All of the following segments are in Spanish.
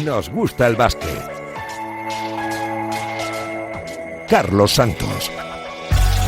nos gusta el básquet. Carlos Santos.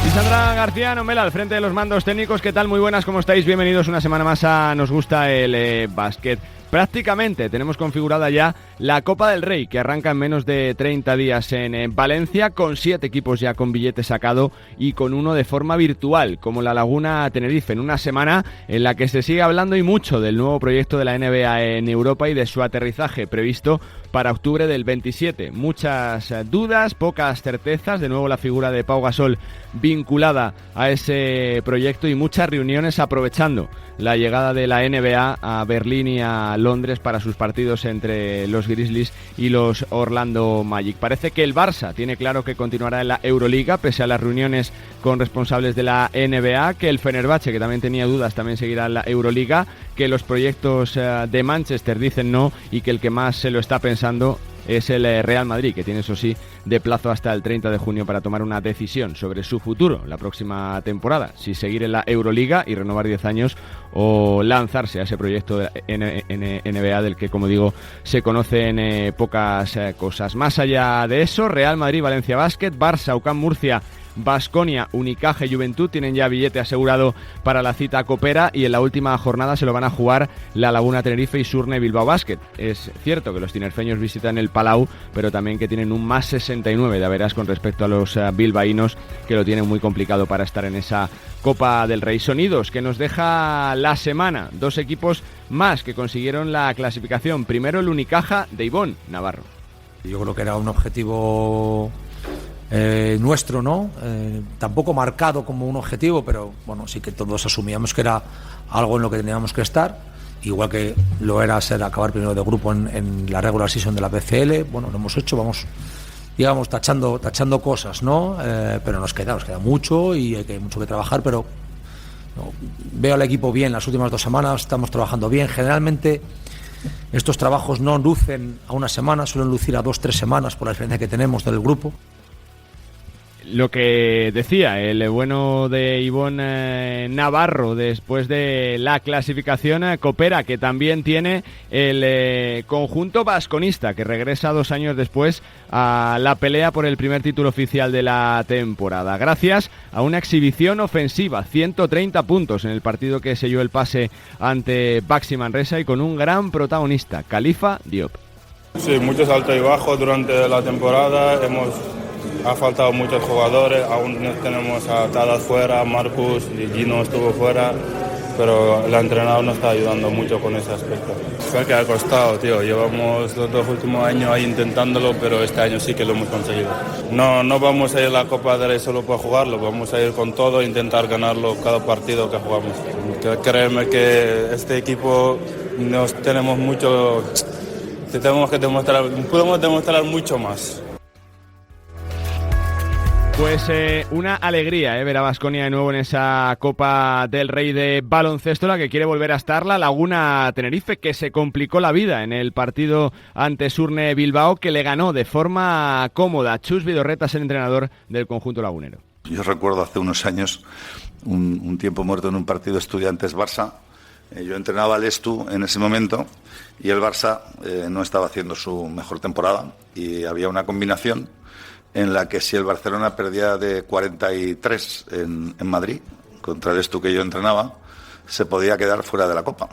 Y Sandra García Nomela al frente de los mandos técnicos. ¿Qué tal? Muy buenas, ¿cómo estáis? Bienvenidos una semana más a Nos Gusta el Básquet. Prácticamente tenemos configurada ya la Copa del Rey, que arranca en menos de 30 días en Valencia, con 7 equipos ya con billete sacado y con uno de forma virtual, como la Laguna Tenerife, en una semana en la que se sigue hablando y mucho del nuevo proyecto de la NBA en Europa y de su aterrizaje previsto para octubre del 27. Muchas dudas, pocas certezas, de nuevo la figura de Pau Gasol vinculada a ese proyecto y muchas reuniones aprovechando la llegada de la NBA a Berlín y a Londres para sus partidos entre los Grizzlies y los Orlando Magic. Parece que el Barça tiene claro que continuará en la Euroliga pese a las reuniones con responsables de la NBA, que el Fenerbahce, que también tenía dudas, también seguirá en la Euroliga, que los proyectos de Manchester dicen no y que el que más se lo está pensando es el Real Madrid, que tiene eso sí de plazo hasta el 30 de junio para tomar una decisión sobre su futuro la próxima temporada, si seguir en la Euroliga y renovar 10 años o lanzarse a ese proyecto de NBA del que, como digo, se conocen pocas cosas. Más allá de eso, Real Madrid, Valencia Basket, Barça, UCAM Murcia, Baskonia, Unicaja y Juventud tienen ya billete asegurado para la cita copera y en la última jornada se lo van a jugar la Laguna Tenerife y Surne Bilbao Basket. Es cierto que los tinerfeños visitan el Palau, pero también que tienen un más 69 de averas con respecto a los bilbaínos, que lo tienen muy complicado para estar en esa Copa del Rey. Sonidos que nos deja la semana, 2 equipos más que consiguieron la clasificación. Primero el Unicaja de Ivón Navarro. Yo creo que era un objetivo nuestro, ¿no? Tampoco marcado como un objetivo, pero bueno, sí que todos asumíamos que era algo en lo que teníamos que estar, igual que lo era acabar primero de grupo en la regular season de la PCL. Bueno, lo hemos hecho, vamos, digamos, tachando cosas, ¿no? Pero nos queda mucho y hay mucho que trabajar, pero no, veo al equipo bien las últimas 2 semanas, estamos trabajando bien. Generalmente estos trabajos no lucen a una semana, suelen lucir a 2-3 semanas por la diferencia que tenemos del grupo. Lo que decía el bueno de Ivón Navarro después de la clasificación copera, que también tiene el conjunto vasconista, que regresa 2 años después a la pelea por el primer título oficial de la temporada, gracias a una exhibición ofensiva, 130 puntos en el partido que selló el pase ante Baxi Manresa y con un gran protagonista, Khalifa Diop. Sí, muchos altos y bajos durante la temporada, ha faltado muchos jugadores, aún tenemos a Tadas fuera, Marcus y Gino estuvo fuera, pero el entrenador nos está ayudando mucho con ese aspecto. Fue que ha costado, tío, llevamos los 2 últimos años ahí intentándolo, pero este año sí que lo hemos conseguido. No vamos a ir a la Copa del Rey solo para jugarlo, vamos a ir con todo e intentar ganarlo cada partido que jugamos. Créeme que este equipo nos tenemos mucho, tenemos que demostrar, podemos demostrar mucho más. Pues una alegría ver a Baskonia de nuevo en esa Copa del Rey de baloncesto, la que quiere volver a estar la Laguna Tenerife, que se complicó la vida en el partido ante Surne Bilbao, que le ganó de forma cómoda. Chus Vidorreta es el entrenador del conjunto lagunero. Yo recuerdo hace unos años un tiempo muerto en un partido Estudiantes-Barça. Yo entrenaba al Estu en ese momento y el Barça no estaba haciendo su mejor temporada y había una combinación en la que si el Barcelona perdía de 43 en Madrid, contra el Estu que yo entrenaba, se podía quedar fuera de la Copa.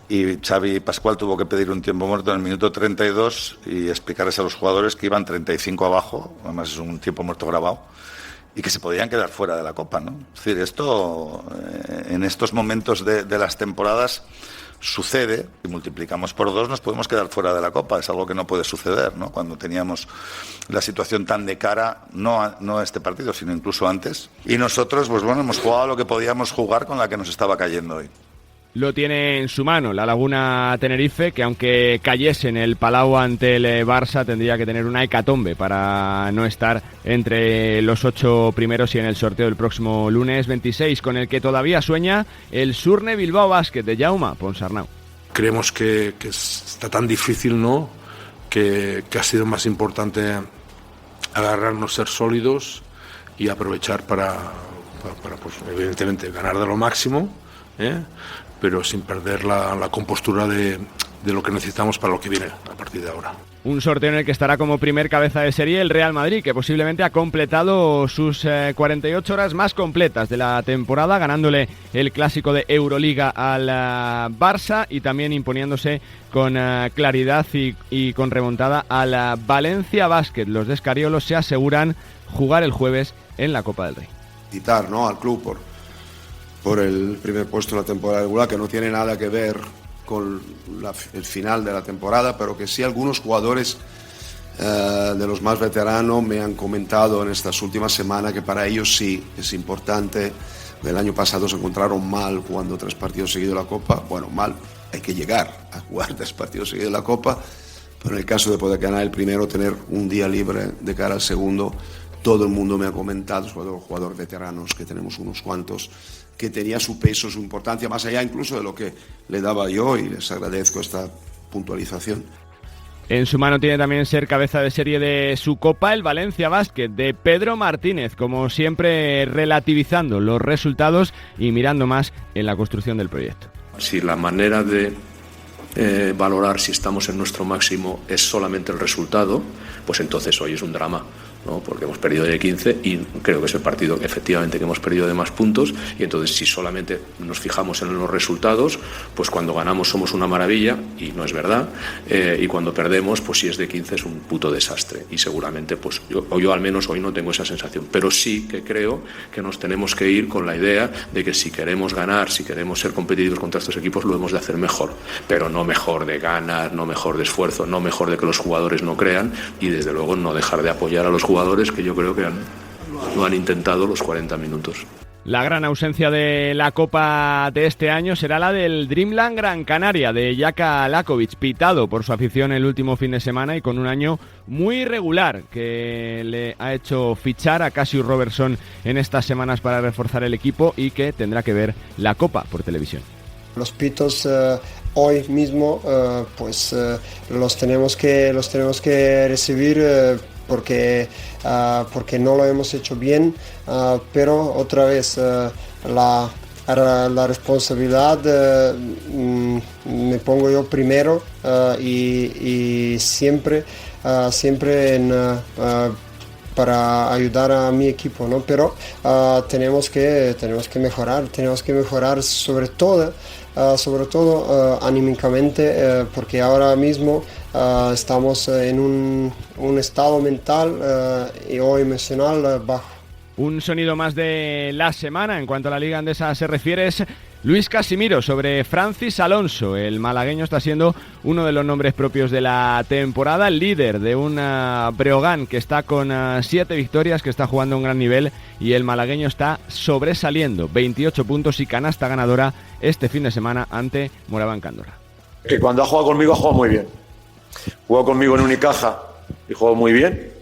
Y Xavi Pascual tuvo que pedir un tiempo muerto en el minuto 32 y explicarles a los jugadores que iban 35 abajo, además es un tiempo muerto grabado, y que se podían quedar fuera de la Copa, ¿no? Es decir, esto en estos momentos de las temporadas sucede, y multiplicamos por 2 nos podemos quedar fuera de la Copa, es algo que no puede suceder, ¿no? Cuando teníamos la situación tan de cara, no a este partido, sino incluso antes, y nosotros, pues bueno, hemos jugado lo que podíamos jugar con la que nos estaba cayendo hoy. Lo tiene en su mano la Laguna Tenerife, que aunque cayese en el Palau ante el Barça, tendría que tener una hecatombe para no estar entre los 8 primeros y en el sorteo del próximo lunes 26, con el que todavía sueña el Surne Bilbao Basket de Jaume Ponsarnau. Creemos que está tan difícil, ¿no?, que ha sido más importante agarrarnos, ser sólidos y aprovechar para pues, evidentemente ganar de lo máximo, pero sin perder la compostura de de lo que necesitamos para lo que viene a partir de ahora. Un sorteo en el que estará como primer cabeza de serie el Real Madrid, que posiblemente ha completado sus 48 horas más completas de la temporada, ganándole el clásico de Euroliga al Barça y también imponiéndose con claridad y con remontada al Valencia Basket. Los de Escariolo se aseguran jugar el jueves en la Copa del Rey. Citar, ¿no?, al club por el primer puesto en la temporada regular, que no tiene nada que ver con el final de la temporada, pero que sí algunos jugadores de los más veteranos me han comentado en estas últimas semanas que para ellos sí es importante. El año pasado se encontraron mal jugando 3 partidos seguidos de la Copa. Bueno, mal, hay que llegar a jugar 3 partidos seguidos de la Copa, pero en el caso de poder ganar el primero, tener un día libre de cara al segundo, todo el mundo me ha comentado, sobre todo los jugadores veteranos, que tenemos unos cuantos, que tenía su peso, su importancia, más allá incluso de lo que le daba yo, y les agradezco esta puntualización. En su mano tiene también ser cabeza de serie de su Copa el Valencia Basket, de Pedro Martínez, como siempre relativizando los resultados y mirando más en la construcción del proyecto. Si la manera de valorar si estamos en nuestro máximo es solamente el resultado, pues entonces hoy es un drama, ¿no? Porque hemos perdido de 15 y creo que es el partido efectivamente que hemos perdido de más puntos, y entonces si solamente nos fijamos en los resultados, pues cuando ganamos somos una maravilla, y no es verdad, y cuando perdemos, pues si es de 15 es un puto desastre, y seguramente pues yo al menos hoy no tengo esa sensación, pero sí que creo que nos tenemos que ir con la idea de que si queremos ganar, si queremos ser competitivos contra estos equipos, lo hemos de hacer mejor, pero no mejor de ganas, no mejor de esfuerzo, no mejor de que los jugadores no crean, y desde luego no dejar de apoyar a los jugadores que yo creo que lo han intentado los 40 minutos. La gran ausencia de la Copa de este año será la del Dreamland Gran Canaria de Jaka Lakovic, pitado por su afición el último fin de semana y con un año muy irregular que le ha hecho fichar a Cassius Robertson en estas semanas para reforzar el equipo y que tendrá que ver la Copa por televisión. Los pitos hoy mismo los tenemos que recibir porque no lo hemos hecho bien, pero otra vez la responsabilidad me pongo yo primero y siempre para ayudar a mi equipo, ¿no? Pero tenemos que mejorar sobre todo anímicamente, porque ahora mismo estamos en un estado mental y o emocional bajo. Un sonido más de la semana en cuanto a la Liga Endesa se refiere es Luis Casimiro sobre Francis Alonso. El malagueño está siendo uno de los nombres propios de la temporada, el líder de un Breogán que está con 7 victorias, que está jugando a un gran nivel, y el malagueño está sobresaliendo, 28 puntos y canasta ganadora este fin de semana ante Moraván Candorra. Que cuando ha jugado conmigo ha jugado muy bien. Jugó conmigo en Unicaja y jugó muy bien,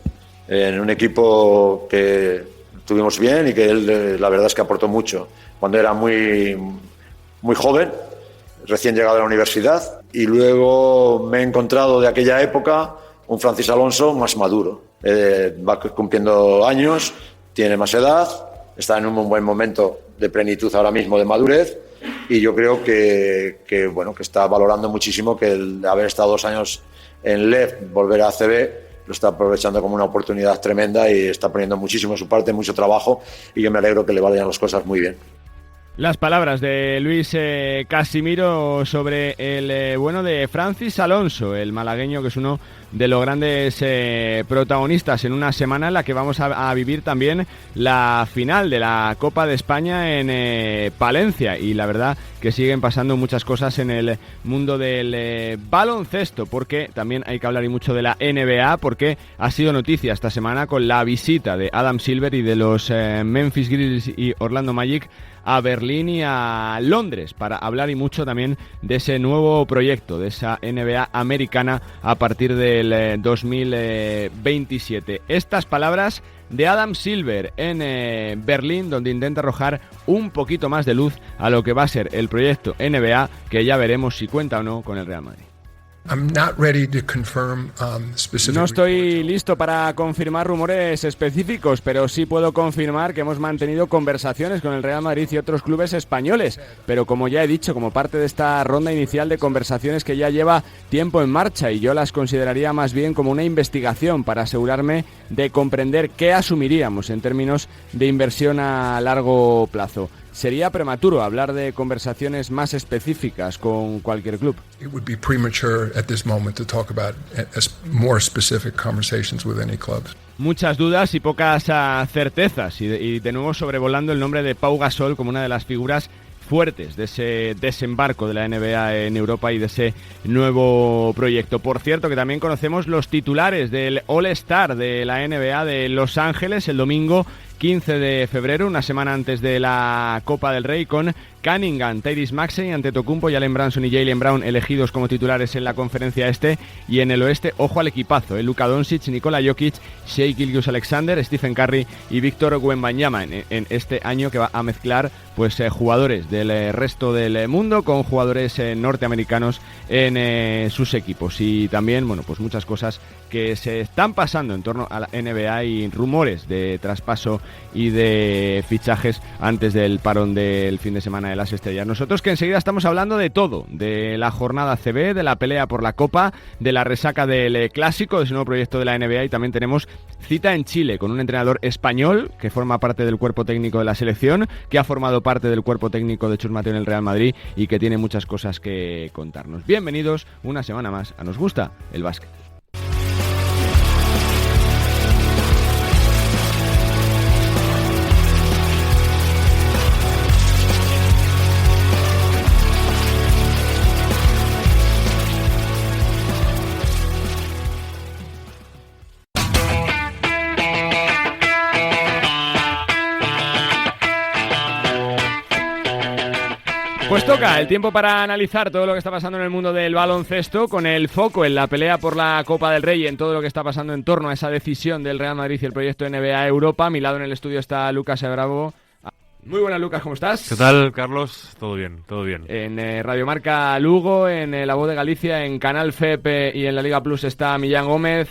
en un equipo que estuvimos bien y que él la verdad es que aportó mucho cuando era muy joven, recién llegado a la universidad, y luego me he encontrado de aquella época un Francis Alonso más maduro, va cumpliendo años, tiene más edad, está en un buen momento de plenitud ahora mismo, de madurez, y yo creo que está valorando muchísimo que el haber estado 2 años en LEF, volver a ACB, lo está aprovechando como una oportunidad tremenda y está poniendo muchísimo de su parte, mucho trabajo, y yo me alegro que le vayan las cosas muy bien. Las palabras de Luis Casimiro sobre el bueno de Francis Alonso, el malagueño, que es uno de los grandes protagonistas en una semana en la que vamos a vivir también la final de la Copa de España en Palencia, y la verdad que siguen pasando muchas cosas en el mundo del baloncesto, porque también hay que hablar y mucho de la NBA, porque ha sido noticia esta semana con la visita de Adam Silver y de los Memphis Grizzlies y Orlando Magic a Berlín y a Londres para hablar y mucho también de ese nuevo proyecto, de esa NBA americana a partir del 2027. Estas palabras de Adam Silver en Berlín, donde intenta arrojar un poquito más de luz a lo que va a ser el proyecto NBA, que ya veremos si cuenta o no con el Real Madrid. No estoy listo para confirmar rumores específicos, pero sí puedo confirmar que hemos mantenido conversaciones con el Real Madrid y otros clubes españoles. Pero como ya he dicho, como parte de esta ronda inicial de conversaciones que ya lleva tiempo en marcha, y yo las consideraría más bien como una investigación para asegurarme de comprender qué asumiríamos en términos de inversión a largo plazo. Sería prematuro hablar de conversaciones más específicas con cualquier club. It would be premature at this moment to talk about more specific conversations with any clubs. Muchas dudas y pocas certezas, y de nuevo sobrevolando el nombre de Pau Gasol como una de las figuras fuertes de ese desembarco de la NBA en Europa y de ese nuevo proyecto. Por cierto, que también conocemos los titulares del All-Star de la NBA de Los Ángeles el domingo 15 de febrero, una semana antes de la Copa del Rey, con Cunningham, Tyrese Maxey, Antetokounmpo, Jalen Brunson y Jaylen Brown elegidos como titulares en la conferencia este, y en el oeste, ojo al equipazo, Luka Doncic, Nikola Jokic, Shai Gilgeous-Alexander, Stephen Curry y Victor Wembanyama en este año que va a mezclar pues jugadores del resto del mundo con jugadores norteamericanos en sus equipos, y también bueno, pues muchas cosas que se están pasando en torno a la NBA y rumores de traspaso y de fichajes antes del parón del fin de semana de las estrellas. Nosotros que enseguida estamos hablando de todo, de la jornada CB, de la pelea por la Copa, de la resaca del Clásico, de ese nuevo proyecto de la NBA, y también tenemos cita en Chile con un entrenador español que forma parte del cuerpo técnico de la selección, que ha formado parte del cuerpo técnico de Chus Mateo en el Real Madrid y que tiene muchas cosas que contarnos. Bienvenidos una semana más a Nos Gusta el Básquet. Pues toca el tiempo para analizar todo lo que está pasando en el mundo del baloncesto, con el foco en la pelea por la Copa del Rey y en todo lo que está pasando en torno a esa decisión del Real Madrid y el proyecto NBA Europa. A mi lado en el estudio está Lucas Bravo. Muy buenas, Lucas, ¿cómo estás? ¿Qué tal, Carlos? Todo bien, todo bien. En Radio Marca Lugo, en La Voz de Galicia, en Canal FEP y en la Liga Plus está Millán Gómez.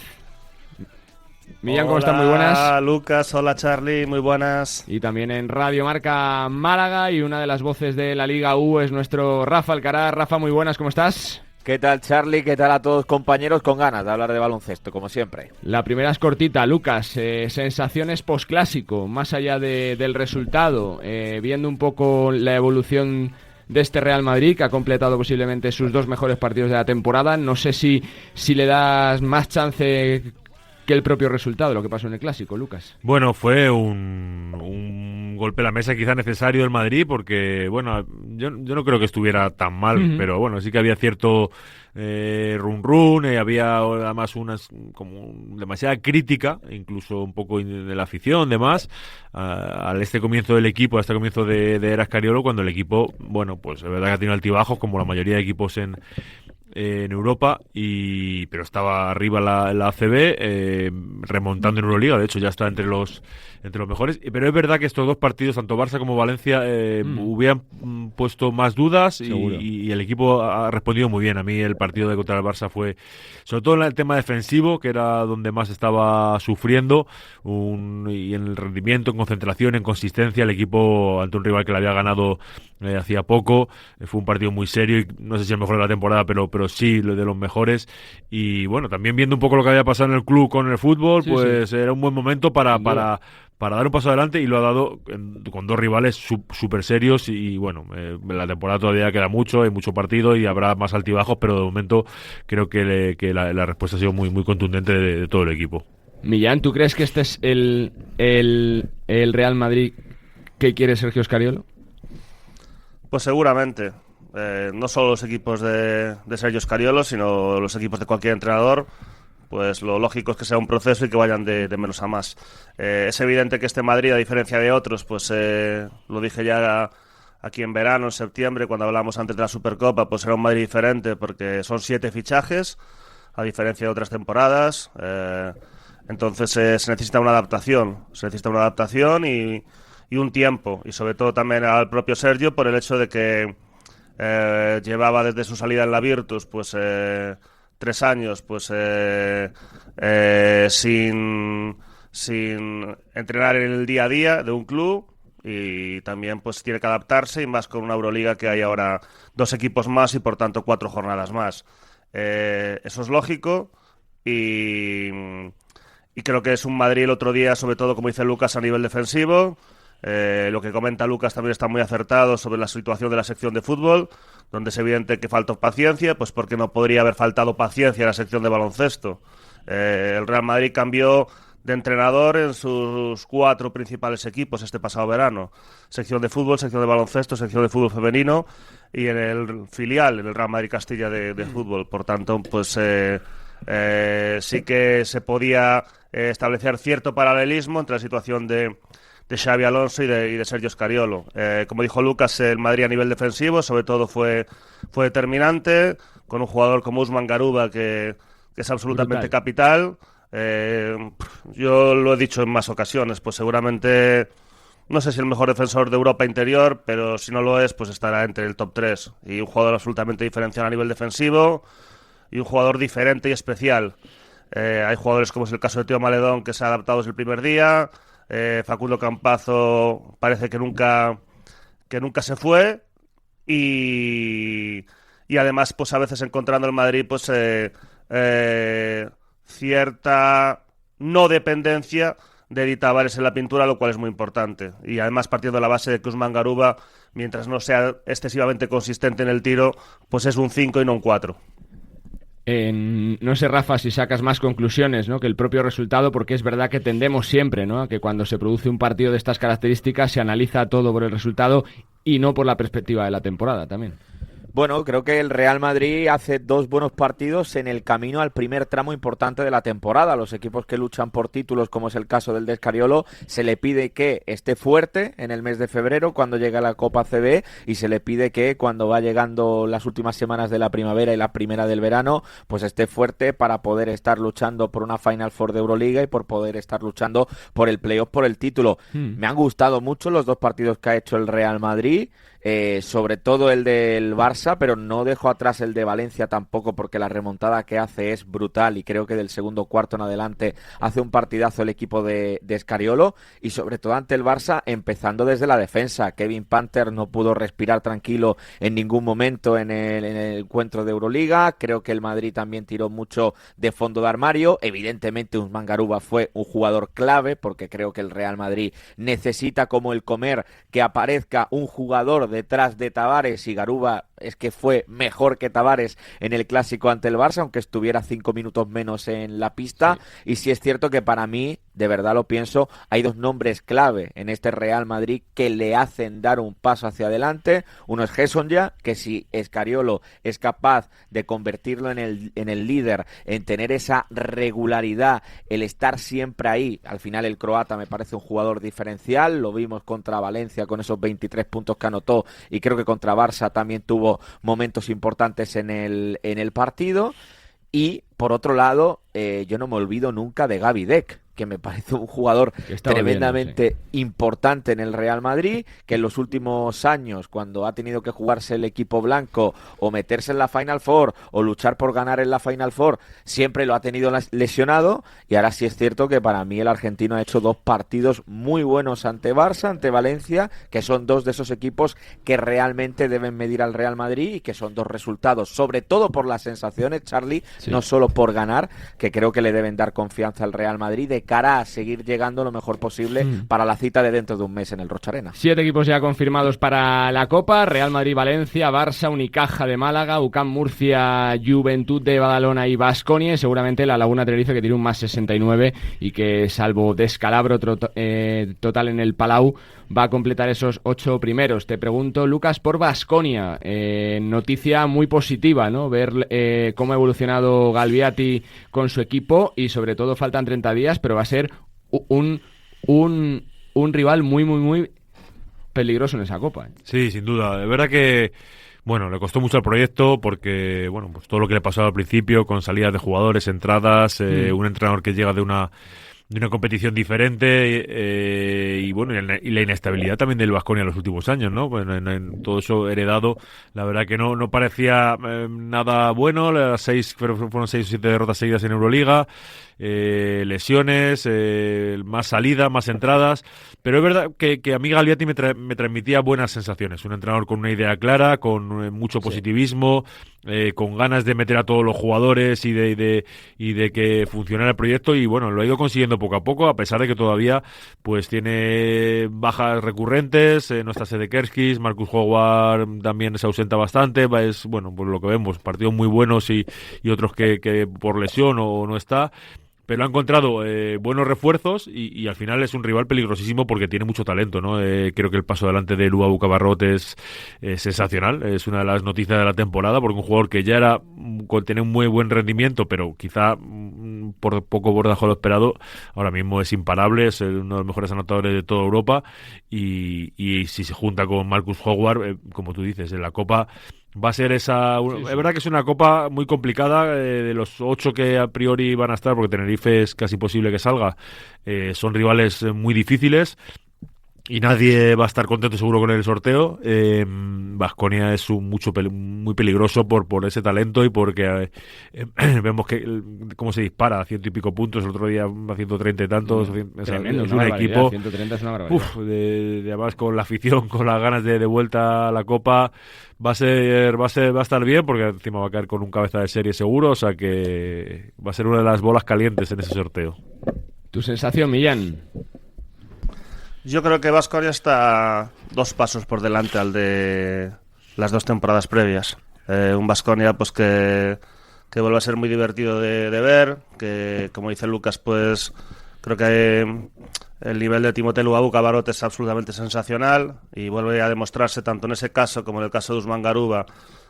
Millán, ¿cómo estás? Muy buenas. Hola, Lucas. Hola, Charlie. Muy buenas. Y también en Radio Marca Málaga, y una de las voces de la Liga U es nuestro Rafa Alcaraz. Rafa, muy buenas, ¿cómo estás? ¿Qué tal, Charlie? ¿Qué tal a todos, compañeros? Con ganas de hablar de baloncesto, como siempre. La primera es cortita, Lucas. Sensaciones postclásico, más allá del resultado, viendo un poco la evolución de este Real Madrid, que ha completado posiblemente sus 2 mejores partidos de la temporada. No sé si le das más chance que el propio resultado de lo que pasó en el Clásico, Lucas. Bueno, fue un golpe a la mesa quizá necesario del Madrid, porque bueno, yo no creo que estuviera tan mal, pero bueno, sí que había cierto run, había además como demasiada crítica, incluso un poco de la afición, demás, a este comienzo del equipo, a este comienzo de Era Scariolo, cuando el equipo, bueno, pues es verdad que ha tenido altibajos, como la mayoría de equipos en Europa, pero estaba arriba la ACB, remontando en Euroliga. De hecho ya está entre los mejores, pero es verdad que estos 2 partidos, tanto Barça como Valencia, hubieran puesto más dudas, y el equipo ha respondido muy bien. A mí el partido de contra el Barça fue, sobre todo en el tema defensivo, que era donde más estaba sufriendo, y en el rendimiento, en concentración, en consistencia, el equipo ante un rival que le había ganado hacía poco, fue un partido muy serio, y no sé si el mejor de la temporada, pero sí de los mejores. Y bueno, también viendo un poco lo que había pasado en el club con el fútbol, era un buen momento para dar un paso adelante, y lo ha dado con 2 rivales súper serios. Y bueno, la temporada todavía queda mucho, hay mucho partido y habrá más altibajos, pero de momento creo que la respuesta ha sido muy, muy contundente de todo el equipo. Millán, ¿tú crees que este es el Real Madrid que quiere Sergio Scariolo? Pues seguramente. No solo los equipos de Sergio Scariolo, sino los equipos de cualquier entrenador. Pues lo lógico es que sea un proceso y que vayan de menos a más. Es evidente que este Madrid, a diferencia de otros, pues lo dije ya aquí en verano, en septiembre, cuando hablamos antes de la Supercopa, pues era un Madrid diferente, porque son 7 fichajes, a diferencia de otras temporadas. Entonces se necesita una adaptación. Y un tiempo. Y sobre todo también al propio Sergio, por el hecho de que llevaba desde su salida en la Virtus, pues 3 años pues sin entrenar en el día a día de un club, y también pues tiene que adaptarse, y más con una Euroliga que hay ahora 2 equipos más y por tanto 4 jornadas más. Eso es lógico, y creo que es un Madrid el otro día, sobre todo como dice Lucas, a nivel defensivo. Lo que comenta Lucas también está muy acertado sobre la situación de la sección de fútbol, donde es evidente que falta paciencia, pues porque no podría haber faltado paciencia en la sección de baloncesto. El Real Madrid cambió de entrenador en sus 4 principales equipos este pasado verano: sección de fútbol, sección de baloncesto, sección de fútbol femenino, y en el filial, en el Real Madrid Castilla de fútbol. Por tanto, pues sí que se podía establecer cierto paralelismo entre la situación de Xabi Alonso y de Sergio Scariolo. Como dijo Lucas, el Madrid a nivel defensivo sobre todo fue determinante, con un jugador como Usman Garuba que es absolutamente capital. Yo lo he dicho en más ocasiones, pues seguramente, no sé si el mejor defensor de Europa interior, pero si no lo es, pues estará entre el top 3. Y un jugador absolutamente diferencial a nivel defensivo, y un jugador diferente y especial. Hay jugadores como es el caso de Teo Maledón, que se ha adaptado desde el primer día. Facundo Campazo parece que nunca se fue, y además pues a veces encontrando el Madrid pues cierta no dependencia de Di Tavares en la pintura, lo cual es muy importante, y además partiendo de la base de que Usman Garuba, mientras no sea excesivamente consistente en el tiro, pues es un 5 y no un 4. No sé, Rafa, si sacas más conclusiones, ¿no?, que el propio resultado, porque es verdad que tendemos siempre, ¿no?, a que cuando se produce un partido de estas características se analiza todo por el resultado y no por la perspectiva de la temporada también. Bueno, creo que el Real Madrid hace 2 buenos partidos en el camino al primer tramo importante de la temporada. Los equipos que luchan por títulos, como es el caso del de Scariolo, se le pide que esté fuerte en el mes de febrero cuando llega la Copa CB, y se le pide que cuando va llegando las últimas semanas de la primavera y la primera del verano, pues esté fuerte para poder estar luchando por una Final Four de Euroliga y por poder estar luchando por el playoff, por el título. Me han gustado mucho los 2 partidos que ha hecho el Real Madrid. Sobre todo el del Barça, pero no dejo atrás el de Valencia tampoco, porque la remontada que hace es brutal, y creo que del segundo cuarto en adelante hace un partidazo el equipo de Scariolo, y sobre todo ante el Barça, empezando desde la defensa. Kevin Panther no pudo respirar tranquilo en ningún momento en el encuentro de Euroliga. Creo que el Madrid también tiró mucho de fondo de armario. Evidentemente Usman Garuba fue un jugador clave, porque creo que el Real Madrid necesita, como el comer, que aparezca un jugador detrás de Tavares, y Garuba es que fue mejor que Tavares en el clásico ante el Barça, aunque estuviera 5 minutos menos en la pista. Sí. Y sí es cierto que para mí, de verdad lo pienso, hay 2 nombres clave en este Real Madrid que le hacen dar un paso hacia adelante. Uno es Hesonja, que si Scariolo es capaz de convertirlo en el líder, en tener esa regularidad, el estar siempre ahí, al final el croata me parece un jugador diferencial. Lo vimos contra Valencia con esos 23 puntos que anotó, y creo que contra Barça también tuvo momentos importantes en el partido. Y por otro lado, yo no me olvido nunca de Gaby Deck, que me parece un jugador tremendamente importante en el Real Madrid, que en los últimos años, cuando ha tenido que jugarse el equipo blanco o meterse en la Final Four o luchar por ganar en la Final Four, siempre lo ha tenido lesionado. Y ahora sí es cierto que para mí el argentino ha hecho 2 partidos muy buenos ante Barça, ante Valencia, que son 2 de esos equipos que realmente deben medir al Real Madrid, y que son 2 resultados, sobre todo por las sensaciones, Charlie, no solo por ganar, que creo que le deben dar confianza al Real Madrid de cara a seguir llegando lo mejor posible para la cita de dentro de un mes en el Rocha Arena. 7 equipos ya confirmados para la Copa: Real Madrid, Valencia, Barça, Unicaja de Málaga, UCAM Murcia, Juventud de Badalona y Baskonia. Seguramente la Laguna Tenerife, que tiene un más 69 y que, salvo descalabro total en el Palau, va a completar esos 8 primeros. Te pregunto, Lucas, por Baskonia. Noticia muy positiva, ¿no?, ver cómo ha evolucionado Galbiati con su equipo, y sobre todo faltan 30 días, pero va a ser un rival muy, muy, muy peligroso en esa Copa. Sí, sin duda. De verdad que, bueno, le costó mucho al proyecto, porque, bueno, pues todo lo que le pasó al principio, con salidas de jugadores, entradas, un entrenador que llega de una competición diferente y bueno, y la inestabilidad también del Baskonia en los últimos años, ¿no? Pues en todo eso heredado, la verdad que no parecía nada bueno. Fueron 6 o 7 derrotas seguidas en Euroliga, lesiones, más salidas, más entradas, pero es verdad que a mí Galviati me transmitía buenas sensaciones, un entrenador con una idea clara, con mucho positivismo, con ganas de meter a todos los jugadores y de que funcionara el proyecto, y bueno, lo ha ido consiguiendo poco a poco, a pesar de que todavía pues tiene bajas recurrentes. No está Sedekerskis, Marcus Howard también se ausenta bastante, es bueno, pues lo que vemos, partidos muy buenos y otros que por lesión o no está. Pero ha encontrado buenos refuerzos y al final es un rival peligrosísimo porque tiene mucho talento, ¿no? Creo que el paso adelante de Luabu Cabarrot es sensacional, es una de las noticias de la temporada, porque un jugador que ya tenía un muy buen rendimiento, pero quizá por poco por debajo de lo esperado, ahora mismo es imparable, es uno de los mejores anotadores de toda Europa, y si se junta con Marcus Howard, como tú dices, en la Copa va a ser esa... Sí. Es verdad que es una copa muy complicada, de los 8 que a priori van a estar, porque Tenerife es casi imposible que salga, son rivales muy difíciles y nadie va a estar contento seguro con el sorteo. Baskonia es muy peligroso por ese talento y porque vemos que cómo se dispara a 100 y pico puntos, el otro día a 130 y tantos. Tremendo, es un equipo 130 es una barbaridad. Además con la afición, con las ganas de vuelta a la Copa, va a estar bien, porque encima va a caer con un cabeza de serie seguro, o sea que va a ser una de las bolas calientes en ese sorteo. ¿Tu sensación, Millán? Yo creo que Baskonia está 2 pasos por delante al de las 2 temporadas previas. Un Baskonia pues que vuelve a ser muy divertido de ver, que como dice Lucas, pues creo que el nivel de Timothée Luabu Cabarrot es absolutamente sensacional y vuelve a demostrarse tanto en ese caso como en el caso de Usman Garuba,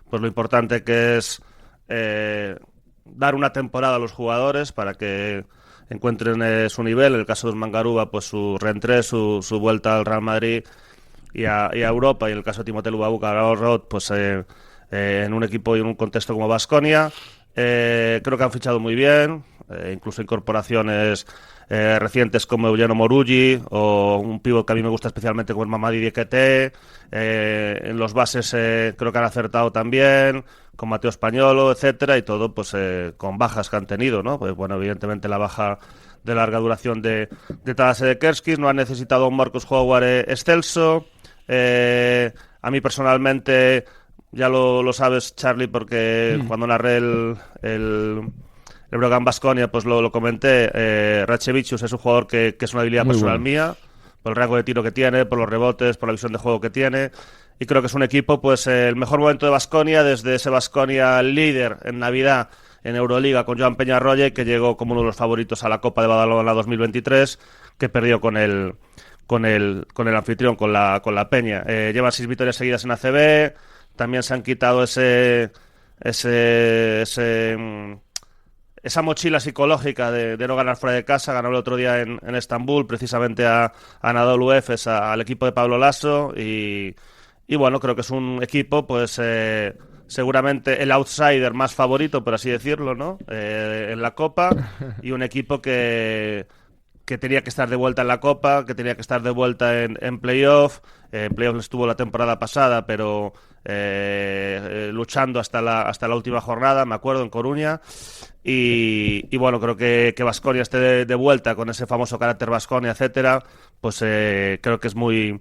pues lo importante que es dar una temporada a los jugadores para que encuentren su nivel. En el caso de Usman Garuba, pues su reentré, su vuelta al Real Madrid y a Europa, y en el caso de Timothée Luabu Cabarrot, pues en un equipo y en un contexto como Baskonia. Creo que han fichado muy bien, incluso incorporaciones recientes como Eugenio Morugi o un pívot que a mí me gusta especialmente como el Mamadi Diakité. En los bases creo que han acertado también, con Mateo Españolo, etcétera, y todo pues con bajas que han tenido, ¿no? Pues bueno, evidentemente la baja de larga duración de Tadas Sedekerskis, no han necesitado a un Marcus Howard excelso. A mí personalmente, ya lo sabes, Charlie, porque cuando narré el Brogan Baskonia, pues lo comenté. Ratchevicius es un jugador que es una habilidad muy personal mía, por el rango de tiro que tiene, por los rebotes, por la visión de juego que tiene, y creo que es un equipo, pues el mejor momento de Baskonia desde ese Baskonia líder en Navidad en Euroliga con Joan Peñarroya, que llegó como uno de los favoritos a la Copa de Badalona 2023, que perdió con el anfitrión, con la Peña. Llevan 6 victorias seguidas en ACB, también se han quitado esa mochila psicológica de no ganar fuera de casa. Ganó el otro día en Estambul, precisamente a Anadolu Efes, al equipo de Pablo Lasso, y bueno, creo que es un equipo, pues seguramente el outsider más favorito, por así decirlo, ¿no? En la Copa, y un equipo que tenía que estar de vuelta en la Copa, que tenía que estar de vuelta en playoff. Playoff estuvo la temporada pasada, pero luchando hasta la última jornada, me acuerdo, en Coruña. Y bueno, creo que Baskonia esté de vuelta con ese famoso carácter Baskonia, etcétera, pues creo que es muy,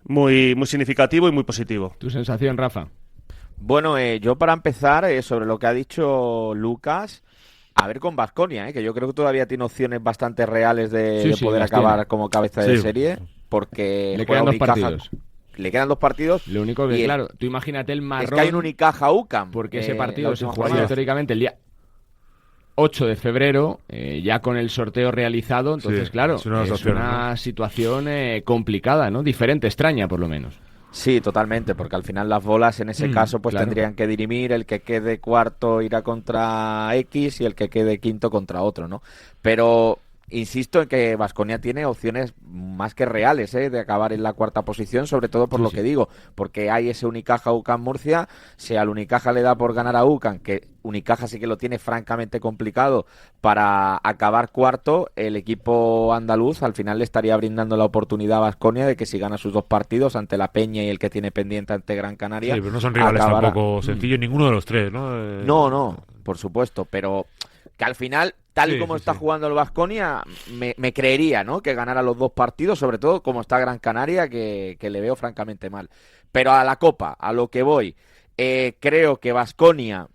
muy, muy significativo y muy positivo. ¿Tu sensación, Rafa? Bueno, yo para empezar, sobre lo que ha dicho Lucas, a ver con Baskonia, que yo creo que todavía tiene opciones bastante reales de poder acabar como cabeza de serie, porque le quedan 2 partidos. Le quedan 2 partidos. Lo único que, claro, tú imagínate el marrón. Es que hay un Unicaja UCAM. Porque ese partido se jugaría históricamente el día 8 de febrero, ya con el sorteo realizado. Entonces, claro, es una situación complicada, ¿no? Diferente, extraña, por lo menos. Sí, totalmente, porque al final las bolas en ese caso pues tendrían que dirimir, el que quede cuarto irá contra X y el que quede quinto contra otro, ¿no? Pero insisto en que Baskonia tiene opciones más que reales de acabar en la cuarta posición, sobre todo por lo que digo, porque hay ese Unicaja UCAM Murcia. Si al Unicaja le da por ganar a UCAM, que Unicaja sí que lo tiene francamente complicado para acabar cuarto, el equipo andaluz al final le estaría brindando la oportunidad a Baskonia de que si gana sus 2 partidos ante la Peña y el que tiene pendiente ante Gran Canaria. Sí, pero no son rivales tampoco sencillos, ninguno de los 3, ¿no? No, por supuesto, pero que al final, tal y como está jugando el Baskonia, me creería, ¿no?, que ganara los 2 partidos, sobre todo como está Gran Canaria, que le veo francamente mal. Pero a la Copa, a lo que voy, creo que Baskonia,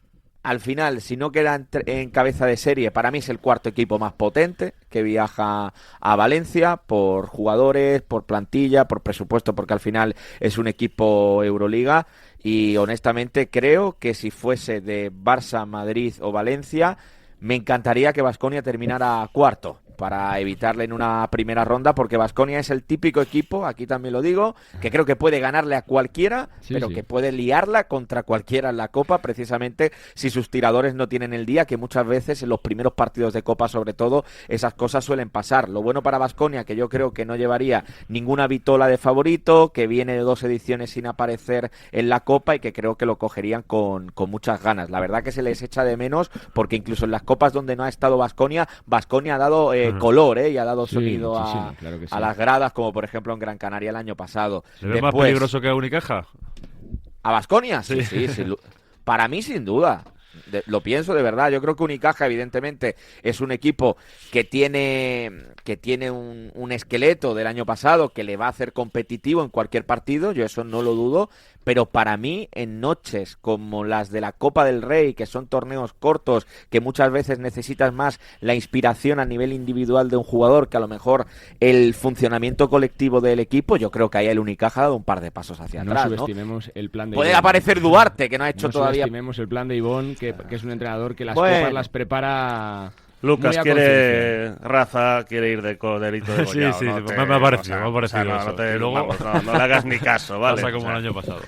al final, si no queda en cabeza de serie, para mí es el cuarto equipo más potente que viaja a Valencia, por jugadores, por plantilla, por presupuesto, porque al final es un equipo Euroliga. Y honestamente creo que si fuese de Barça, Madrid o Valencia, me encantaría que Baskonia terminara cuarto para evitarle en una primera ronda, porque Baskonia es el típico equipo, aquí también lo digo, que creo que puede ganarle a cualquiera, pero que puede liarla contra cualquiera en la Copa, precisamente si sus tiradores no tienen el día, que muchas veces en los primeros partidos de Copa, sobre todo, esas cosas suelen pasar. Lo bueno para Baskonia, que yo creo que no llevaría ninguna vitola de favorito, que viene de 2 ediciones sin aparecer en la Copa y que creo que lo cogerían con muchas ganas. La verdad que se les echa de menos, porque incluso en las Copas donde no ha estado Baskonia ha dado color, y ha dado sonido a las gradas, como por ejemplo en Gran Canaria el año pasado. ¿Le ves más peligroso que a Unicaja? ¿A Baskonia? Sí, para mí sin duda. Lo pienso de verdad. Yo creo que Unicaja evidentemente es un equipo que tiene un esqueleto del año pasado que le va a hacer competitivo en cualquier partido, yo eso no lo dudo, pero para mí en noches como las de la Copa del Rey, que son torneos cortos, que muchas veces necesitas más la inspiración a nivel individual de un jugador que a lo mejor el funcionamiento colectivo del equipo, yo creo que ahí el Unicaja ha dado un par de pasos hacia atrás. No subestimemos el plan de Puede Ivón. aparecer Duarte, que no ha hecho todavía. No subestimemos el plan de Ivón, que es un entrenador que las copas las prepara. Lucas Rafa quiere ir de coderito de Goyao. Sí, me ha parecido no le hagas ni caso, ¿vale? Pasa como el año pasado.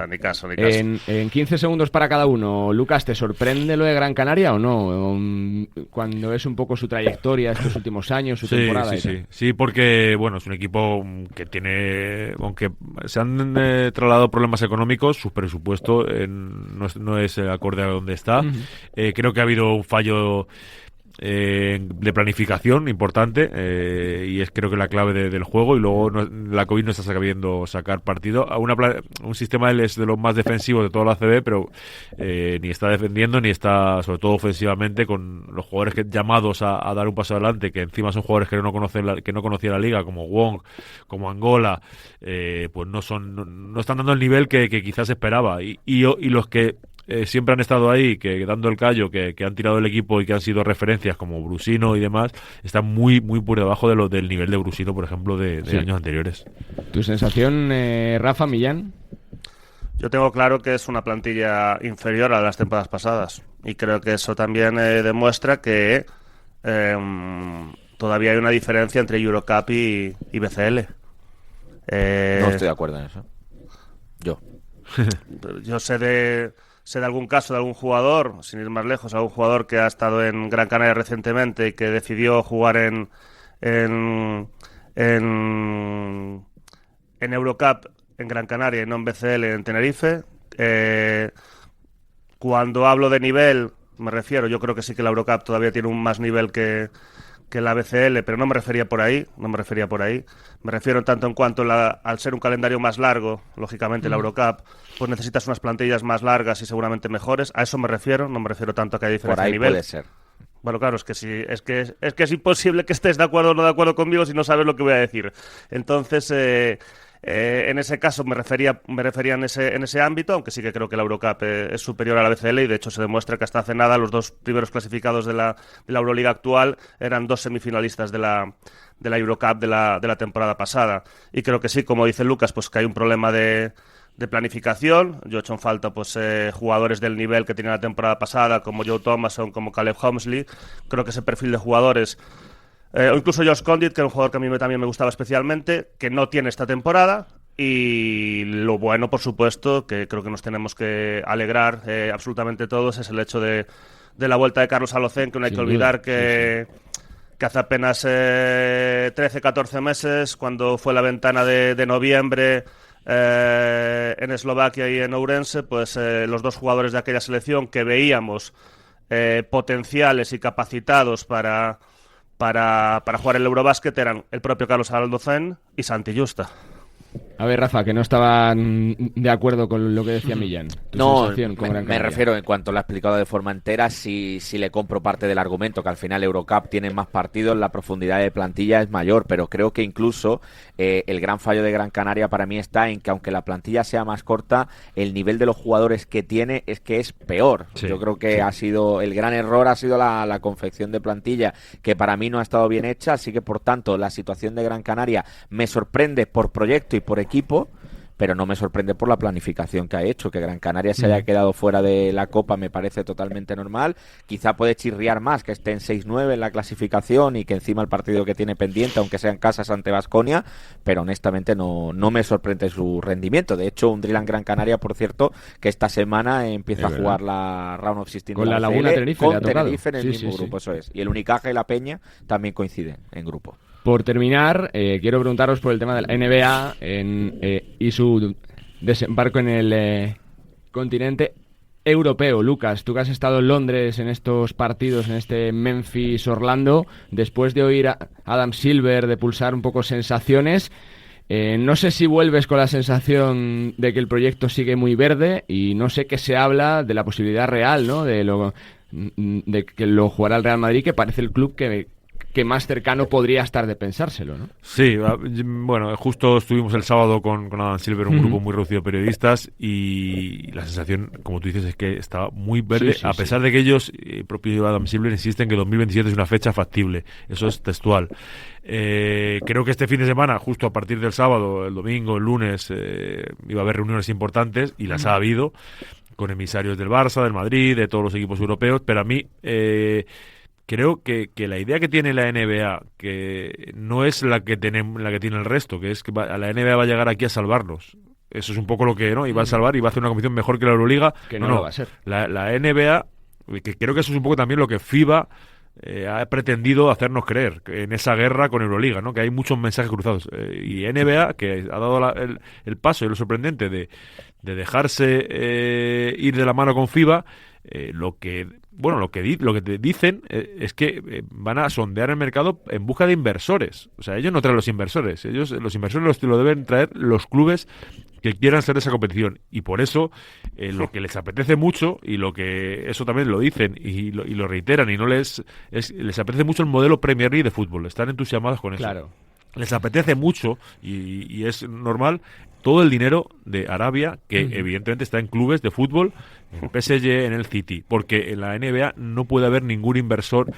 Ni caso. En 15 segundos para cada uno, Lucas, ¿te sorprende lo de Gran Canaria o no? Cuando es un poco su trayectoria estos últimos años, su temporada. Sí, porque bueno, es un equipo que tiene, aunque se han trasladado problemas económicos, su presupuesto no es acorde a donde está. Creo que ha habido un fallo de planificación importante, y es creo que la clave del juego, y luego la COVID no está sabiendo sacar partido a un sistema es de los más defensivos de toda la ACB, pero ni está defendiendo ni está, sobre todo ofensivamente, con los jugadores llamados a dar un paso adelante, que encima son jugadores que no conocía la liga, como Wong, como Angola, pues no están dando el nivel que quizás esperaba, y los que siempre han estado ahí, que dando el callo, que han tirado el equipo y que han sido referencias como Brusino y demás, están muy muy por debajo del nivel de Brusino, por ejemplo, de años anteriores. ¿Tu sensación, Rafa, Millán? Yo tengo claro que es una plantilla inferior a las temporadas pasadas, y creo que eso también demuestra que todavía hay una diferencia entre Eurocup y BCL. No estoy de acuerdo en eso. Yo sé de algún caso de algún jugador, sin ir más lejos, algún jugador que ha estado en Gran Canaria recientemente y que decidió jugar en Eurocup en Gran Canaria y no en BCL en Tenerife. Cuando hablo de nivel, me refiero, yo creo que sí que la Eurocup todavía tiene un más nivel que la BCL, pero no me refería por ahí. Me refiero tanto en cuanto al ser un calendario más largo, lógicamente la Eurocup, pues necesitas unas plantillas más largas y seguramente mejores. A eso me refiero, no me refiero tanto a que hay diferencia de nivel. Puede ser. Bueno, claro, es que es imposible que estés de acuerdo o no de acuerdo conmigo si no sabes lo que voy a decir. Entonces, en ese caso me refería en ese ámbito, aunque sí que creo que la Eurocup es superior a la BCL, y de hecho se demuestra que hasta hace nada los 2 primeros clasificados de la Euroliga actual eran 2 semifinalistas de la Eurocup de la temporada pasada. Y creo que sí, como dice Lucas, pues que hay un problema de planificación. Yo he hecho en falta jugadores del nivel que tenía la temporada pasada, como Joe Thomason, como Caleb Homsley. Creo que ese perfil de jugadores, o incluso Josh Condit, que era un jugador que a mí también me gustaba especialmente, que no tiene esta temporada. Y lo bueno, por supuesto, que creo que nos tenemos que alegrar absolutamente todos, es el hecho de la vuelta de Carlos Alocén, que no hay que olvidar que hace apenas 13-14 meses, cuando fue la ventana de noviembre en Eslovaquia y en Ourense, pues los dos jugadores de aquella selección que veíamos potenciales y capacitados para jugar el Eurobásquet eran el propio Carlos Aldozén y Santi Justa. A ver, Rafa, que no estaban de acuerdo con lo que decía Millán. No, me refiero, en cuanto lo ha explicado de forma entera, sí le compro parte del argumento, que al final Eurocup tiene más partidos, la profundidad de plantilla es mayor, pero creo que incluso el gran fallo de Gran Canaria para mí está en que, aunque la plantilla sea más corta, el nivel de los jugadores que tiene es que es peor. Sí, yo creo que ha sido el gran error, ha sido la confección de plantilla, que para mí no ha estado bien hecha, así que por tanto la situación de Gran Canaria me sorprende por proyecto y por equipo, pero no me sorprende por la planificación que ha hecho. Que Gran Canaria se haya quedado fuera de la Copa me parece totalmente normal. Quizá puede chirriar más que esté en 6-9 en la clasificación y que encima el partido que tiene pendiente, aunque sea en casas ante Baskonia, pero honestamente no me sorprende su rendimiento. De hecho, un Drilan Gran Canaria, por cierto, que esta semana empieza a jugar la Round of 16 con la Laguna Tenerife, con Tenerife en el mismo grupo, eso es. Y el Unicaja y la Peña también coinciden en grupo. Por terminar, quiero preguntaros por el tema de la NBA y su desembarco en el continente europeo. Lucas, tú que has estado en Londres en estos partidos, en este Memphis-Orlando, después de oír a Adam Silver, de pulsar un poco sensaciones, no sé si vuelves con la sensación de que el proyecto sigue muy verde, y no sé qué se habla de la posibilidad real, ¿no? De que lo jugará el Real Madrid, que parece el club que más cercano podría estar de pensárselo, ¿no? Sí, bueno, justo estuvimos el sábado con Adam Silver, un grupo muy reducido de periodistas, y la sensación, como tú dices, es que estaba muy verde, a pesar de que ellos, propio Adam Silver, insisten que 2027 es una fecha factible. Eso es textual. Creo que este fin de semana, justo a partir del sábado, el domingo, el lunes, iba a haber reuniones importantes, y las ha habido, con emisarios del Barça, del Madrid, de todos los equipos europeos, pero a mí creo que la idea que tiene la NBA, que no es la que tiene el resto, que es que la NBA va a llegar aquí a salvarnos. Eso es un poco lo que, ¿no? Y va a salvar y va a hacer una competición mejor que la Euroliga. Que no lo va a ser. La NBA, que creo que eso es un poco también lo que FIBA ha pretendido hacernos creer, en esa guerra con Euroliga, ¿no? Que hay muchos mensajes cruzados. Y NBA, que ha dado el paso, y lo sorprendente de dejarse ir de la mano con FIBA, lo que te dicen es que van a sondear el mercado en busca de inversores. O sea, ellos no traen los inversores. Los inversores lo deben traer los clubes que quieran ser de esa competición. Y por eso, lo que les apetece mucho, y lo que eso también lo dicen y lo reiteran, y les apetece mucho el modelo Premier League de fútbol. Están entusiasmados con eso. Claro. Les apetece mucho, y es normal, todo el dinero de Arabia, que evidentemente está en clubes de fútbol, en el PSG, en el City, porque en la NBA no puede haber ningún inversor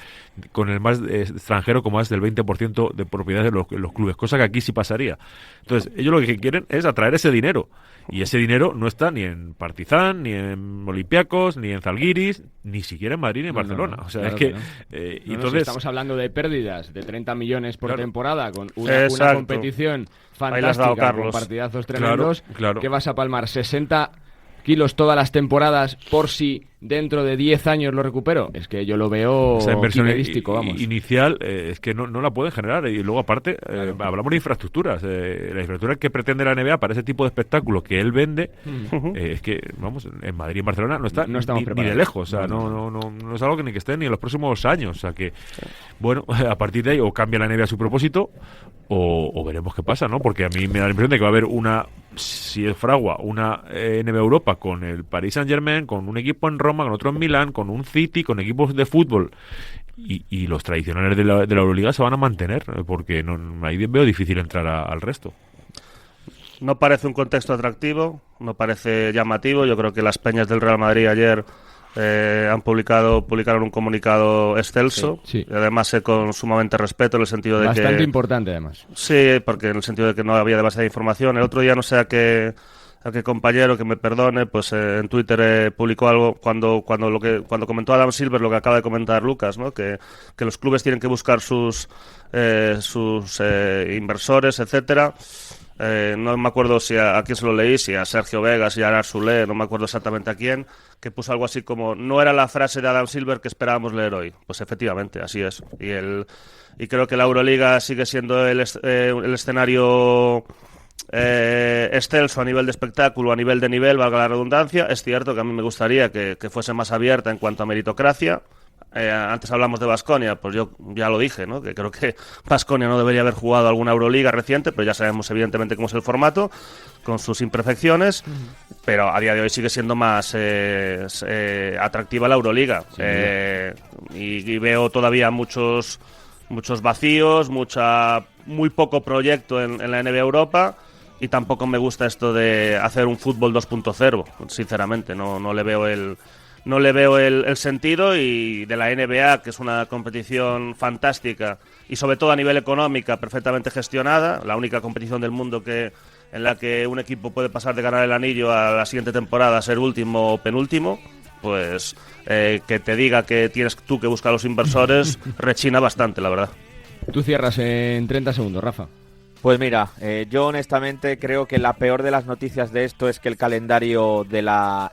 con el más extranjero con más del 20% de propiedad de los clubes, cosa que aquí sí pasaría. Entonces, ellos lo que quieren es atraer ese dinero, y ese dinero no está ni en Partizan, ni en Olympiacos, ni en Zalgiris, ni siquiera en Madrid ni en Barcelona. O sea, claro, es que... entonces, estamos hablando de pérdidas de 30 millones por temporada, con una competición fantástica, con partidazos tremendos, que vas a palmar 60 kilos todas las temporadas por si dentro de 10 años lo recupero. Es que yo lo veo esa inversión vamos. Inicial, es que no la pueden generar. Y luego aparte, hablamos de infraestructuras. La infraestructura que pretende la NBA para ese tipo de espectáculos que él vende, es que, vamos, en Madrid y en Barcelona no está ni de lejos. O sea, no es algo que ni que esté ni en los próximos años. O sea que, bueno, a partir de ahí o cambia la NBA su propósito, o veremos qué pasa, ¿no? Porque a mí me da la impresión de que va a haber si es fragua, una NBA Europa con el Paris Saint-Germain, con un equipo en Roma, con otro en Milán, con un City, con equipos de fútbol, y los tradicionales de la Euroliga se van a mantener, porque ahí veo difícil entrar al resto. No parece un contexto atractivo, no parece llamativo. Yo creo que las peñas del Real Madrid ayer publicaron un comunicado excelso, sí. Y además con sumamente respeto, en el sentido de bastante importante además. Sí, porque en el sentido de que no había demasiada información. El otro día, no sé a qué compañero, que me perdone, pues en Twitter publicó algo cuando comentó Adam Silver lo que acaba de comentar Lucas, ¿no? Que los clubes tienen que buscar sus inversores, etcétera. no me acuerdo si a quién se lo leí, si a Sergio Vegas y a Arar Soler, no me acuerdo exactamente a quién, que puso algo así como: no era la frase de Adam Silver que esperábamos leer hoy. Pues efectivamente, así es. Y creo que la Euroliga sigue siendo el escenario excelso a nivel de espectáculo, a nivel de nivel, valga la redundancia. Es cierto que a mí me gustaría que fuese más abierta en cuanto a meritocracia. Antes hablamos de Baskonia, pues yo ya lo dije, ¿no? Que creo que Baskonia no debería haber jugado alguna Euroliga reciente, pero ya sabemos evidentemente cómo es el formato, con sus imperfecciones, pero a día de hoy sigue siendo más atractiva la Euroliga. Sí, y veo todavía muchos vacíos, muy poco proyecto en la NBA Europa, y tampoco me gusta esto de hacer un fútbol 2.0, sinceramente, no le veo el sentido. Y de la NBA, que es una competición fantástica y sobre todo a nivel económica perfectamente gestionada, la única competición del mundo en la que un equipo puede pasar de ganar el anillo a la siguiente temporada a ser último o penúltimo, pues que te diga que tienes tú que buscar a los inversores rechina bastante, la verdad. Tú cierras en 30 segundos, Rafa. Pues mira, yo honestamente creo que la peor de las noticias de esto es que el calendario de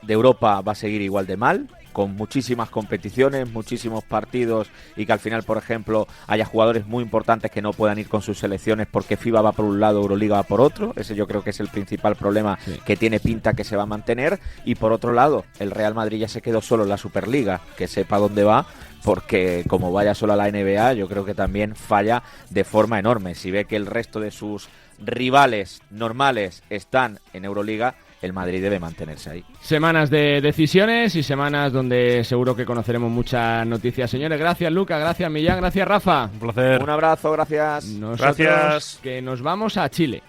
Europa va a seguir igual de mal, con muchísimas competiciones, muchísimos partidos, y que al final, por ejemplo, haya jugadores muy importantes que no puedan ir con sus selecciones porque FIBA va por un lado, Euroliga va por otro. Ese yo creo que es el principal problema, que tiene pinta que se va a mantener. Y por otro lado, el Real Madrid ya se quedó solo en la Superliga, que sepa dónde va, porque como vaya solo a la NBA, yo creo que también falla de forma enorme. Si ve que el resto de sus rivales normales están en Euroliga, el Madrid debe mantenerse ahí. Semanas de decisiones y semanas donde seguro que conoceremos muchas noticias. Señores, gracias Luca, gracias Millán, gracias Rafa. Un placer. Un abrazo, gracias. Nosotros, gracias. Que nos vamos a Chile.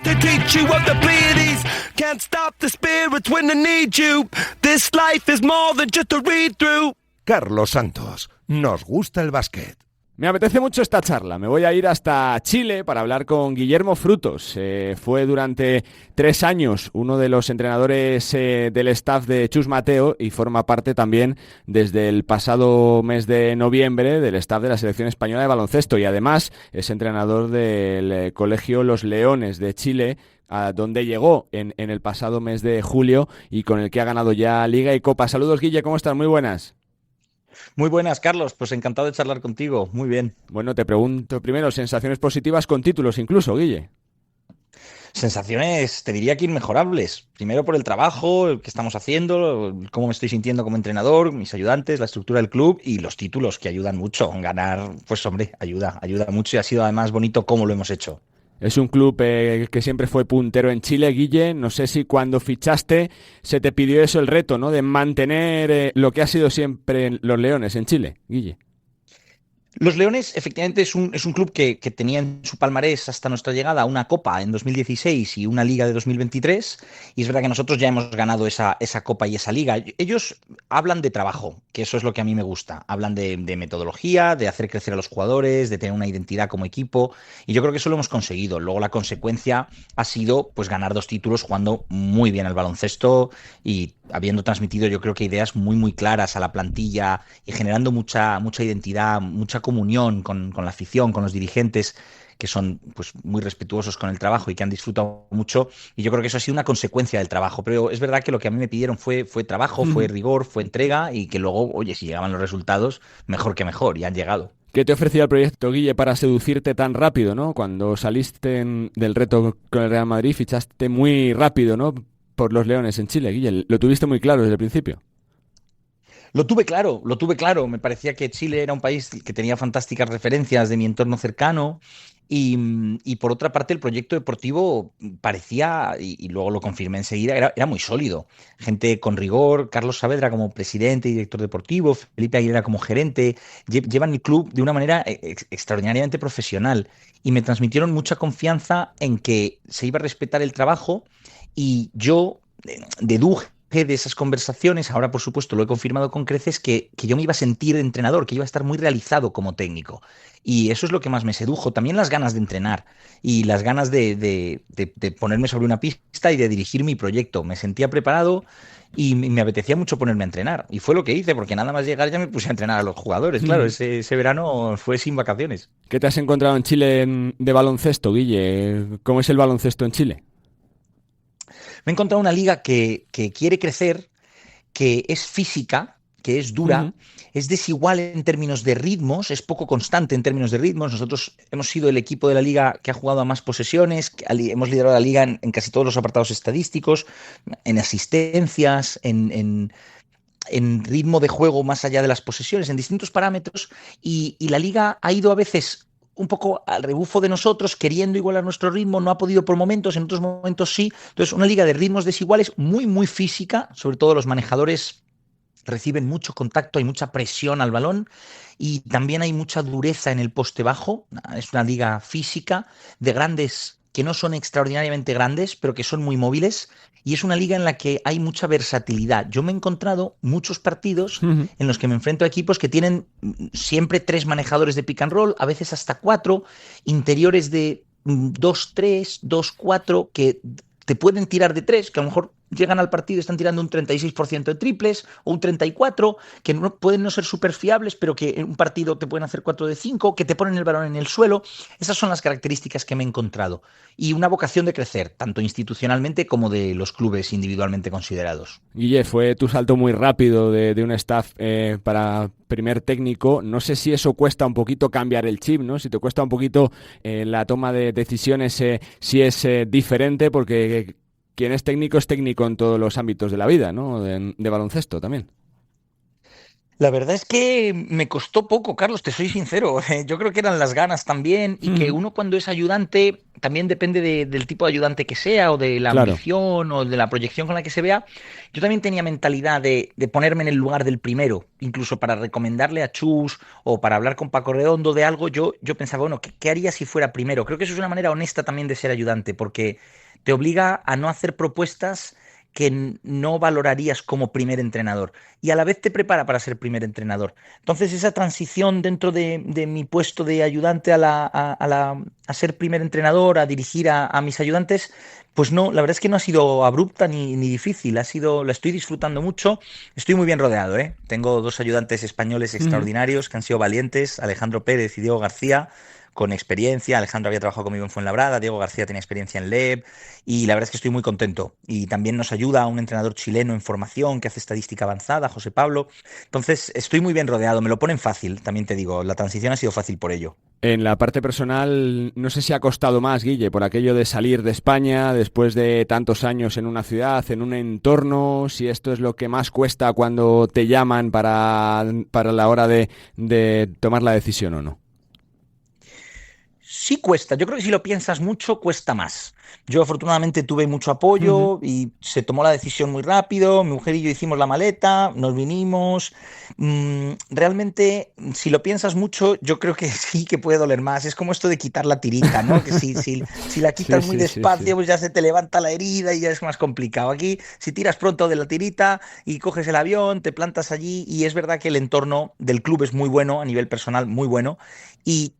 Carlos Santos, nos gusta el básquet. Me apetece mucho esta charla. Me voy a ir hasta Chile para hablar con Guillermo Frutos. Fue durante 3 años uno de los entrenadores del staff de Chus Mateo y forma parte también desde el pasado mes de noviembre del staff de la selección española de baloncesto, y además es entrenador del colegio Los Leones de Chile, a donde llegó en el pasado mes de julio y con el que ha ganado ya Liga y Copa. Saludos, Guille, ¿cómo estás? Muy buenas. Muy buenas, Carlos. Pues encantado de charlar contigo. Muy bien. Bueno, te pregunto primero, sensaciones positivas con títulos incluso, Guille. Sensaciones, te diría que inmejorables. Primero por el trabajo que estamos haciendo, cómo me estoy sintiendo como entrenador, mis ayudantes, la estructura del club y los títulos, que ayudan mucho. Ganar, pues hombre, ayuda mucho, y ha sido además bonito cómo lo hemos hecho. Es un club que siempre fue puntero en Chile, Guille. No sé si cuando fichaste se te pidió eso, el reto, ¿no?, de mantener lo que ha sido siempre los Leones en Chile, Guille. Los Leones, efectivamente, es un club que tenía en su palmarés hasta nuestra llegada una Copa en 2016 y una Liga de 2023, y es verdad que nosotros ya hemos ganado esa Copa y esa Liga. Ellos hablan de trabajo, que eso es lo que a mí me gusta. Hablan de metodología, de hacer crecer a los jugadores, de tener una identidad como equipo, y yo creo que eso lo hemos conseguido. Luego la consecuencia ha sido pues ganar 2 títulos jugando muy bien al baloncesto y habiendo transmitido, yo creo que ideas muy muy claras a la plantilla y generando mucha identidad, mucha comunión con la afición, con los dirigentes, que son pues muy respetuosos con el trabajo y que han disfrutado mucho, y yo creo que eso ha sido una consecuencia del trabajo. Pero es verdad que lo que a mí me pidieron fue trabajo, fue rigor, fue entrega, y que luego, oye, si llegaban los resultados, mejor que mejor, y han llegado. ¿Qué te ofrecía el proyecto, Guille, para seducirte tan rápido, ¿no? Cuando saliste del reto con el Real Madrid, fichaste muy rápido, ¿no?, por los Leones en Chile, Guille. ¿Lo tuviste muy claro desde el principio? Lo tuve claro. Me parecía que Chile era un país que tenía fantásticas referencias de mi entorno cercano, y por otra parte el proyecto deportivo parecía, y luego lo confirmé enseguida, era muy sólido. Gente con rigor, Carlos Saavedra como presidente y director deportivo, Felipe Aguilera como gerente, llevan el club de una manera extraordinariamente profesional, y me transmitieron mucha confianza en que se iba a respetar el trabajo, y yo deduje de esas conversaciones, ahora por supuesto lo he confirmado con creces, que yo me iba a sentir entrenador, que iba a estar muy realizado como técnico, y eso es lo que más me sedujo. También las ganas de entrenar y las ganas de ponerme sobre una pista y de dirigir mi proyecto. Me sentía preparado y me apetecía mucho ponerme a entrenar, y fue lo que hice, porque nada más llegar ya me puse a entrenar a los jugadores. Claro, ese verano fue sin vacaciones. ¿Qué te has encontrado en Chile de baloncesto, Guille? ¿Cómo es el baloncesto en Chile? Me he encontrado una liga que quiere crecer, que es física, que es dura, es desigual en términos de ritmos, es poco constante en términos de ritmos. Nosotros hemos sido el equipo de la liga que ha jugado a más posesiones, hemos liderado la liga en casi todos los apartados estadísticos, en asistencias, en ritmo de juego más allá de las posesiones, en distintos parámetros, y la liga ha ido a veces un poco al rebufo de nosotros, queriendo igualar nuestro ritmo, no ha podido por momentos, en otros momentos sí. Entonces, una liga de ritmos desiguales, muy, muy física, sobre todo los manejadores reciben mucho contacto, hay mucha presión al balón y también hay mucha dureza en el poste bajo. Es una liga física de grandes que no son extraordinariamente grandes, pero que son muy móviles, y es una liga en la que hay mucha versatilidad. Yo me he encontrado muchos partidos en los que me enfrento a equipos que tienen siempre 3 manejadores de pick and roll, a veces hasta 4, interiores de 2-3, 2-4, que te pueden tirar de 3, que a lo mejor llegan al partido y están tirando un 36% de triples o un 34%, que pueden no ser súper fiables, pero que en un partido te pueden hacer 4 de 5, que te ponen el balón en el suelo. Esas son las características que me he encontrado. Y una vocación de crecer, tanto institucionalmente como de los clubes individualmente considerados. Guille, fue tu salto muy rápido de un staff para primer técnico. No sé si eso cuesta un poquito cambiar el chip, ¿no? Si te cuesta un poquito la toma de decisiones, si es diferente, porque quien es técnico en todos los ámbitos de la vida, ¿no? De baloncesto también. La verdad es que me costó poco, Carlos, te soy sincero. Yo creo que eran las ganas también, y que uno cuando es ayudante también depende del tipo de ayudante que sea, o de la ambición, o de la proyección con la que se vea. Yo también tenía mentalidad de ponerme en el lugar del primero, incluso para recomendarle a Chus o para hablar con Paco Redondo de algo. Yo pensaba, bueno, ¿qué haría si fuera primero? Creo que eso es una manera honesta también de ser ayudante, porque te obliga a no hacer propuestas que no valorarías como primer entrenador, y a la vez te prepara para ser primer entrenador. Entonces, esa transición dentro de mi puesto de ayudante a ser primer entrenador, a dirigir a mis ayudantes, pues no, la verdad es que no ha sido abrupta ni difícil, la estoy disfrutando mucho. Estoy muy bien rodeado, ¿eh? Tengo 2 ayudantes españoles extraordinarios que han sido valientes, Alejandro Pérez y Diego García, con experiencia. Alejandro había trabajado conmigo en Fuenlabrada, Diego García tenía experiencia en LEB, y la verdad es que estoy muy contento. Y también nos ayuda un entrenador chileno en formación que hace estadística avanzada, José Pablo. Entonces estoy muy bien rodeado, me lo ponen fácil, también te digo, la transición ha sido fácil por ello. En la parte personal, no sé si ha costado más, Guille, por aquello de salir de España después de tantos años en una ciudad, en un entorno, si esto es lo que más cuesta cuando te llaman para la hora de tomar la decisión o no. Sí cuesta, yo creo que si lo piensas mucho cuesta más. Yo afortunadamente tuve mucho apoyo y se tomó la decisión muy rápido, mi mujer y yo hicimos la maleta, nos vinimos. Realmente, si lo piensas mucho, yo creo que sí que puede doler más. Es como esto de quitar la tirita, ¿no? Que si la quitas muy despacio, pues ya se te levanta la herida y ya es más complicado. Aquí, si tiras pronto de la tirita y coges el avión, te plantas allí, y es verdad que el entorno del club es muy bueno, a nivel personal muy bueno, y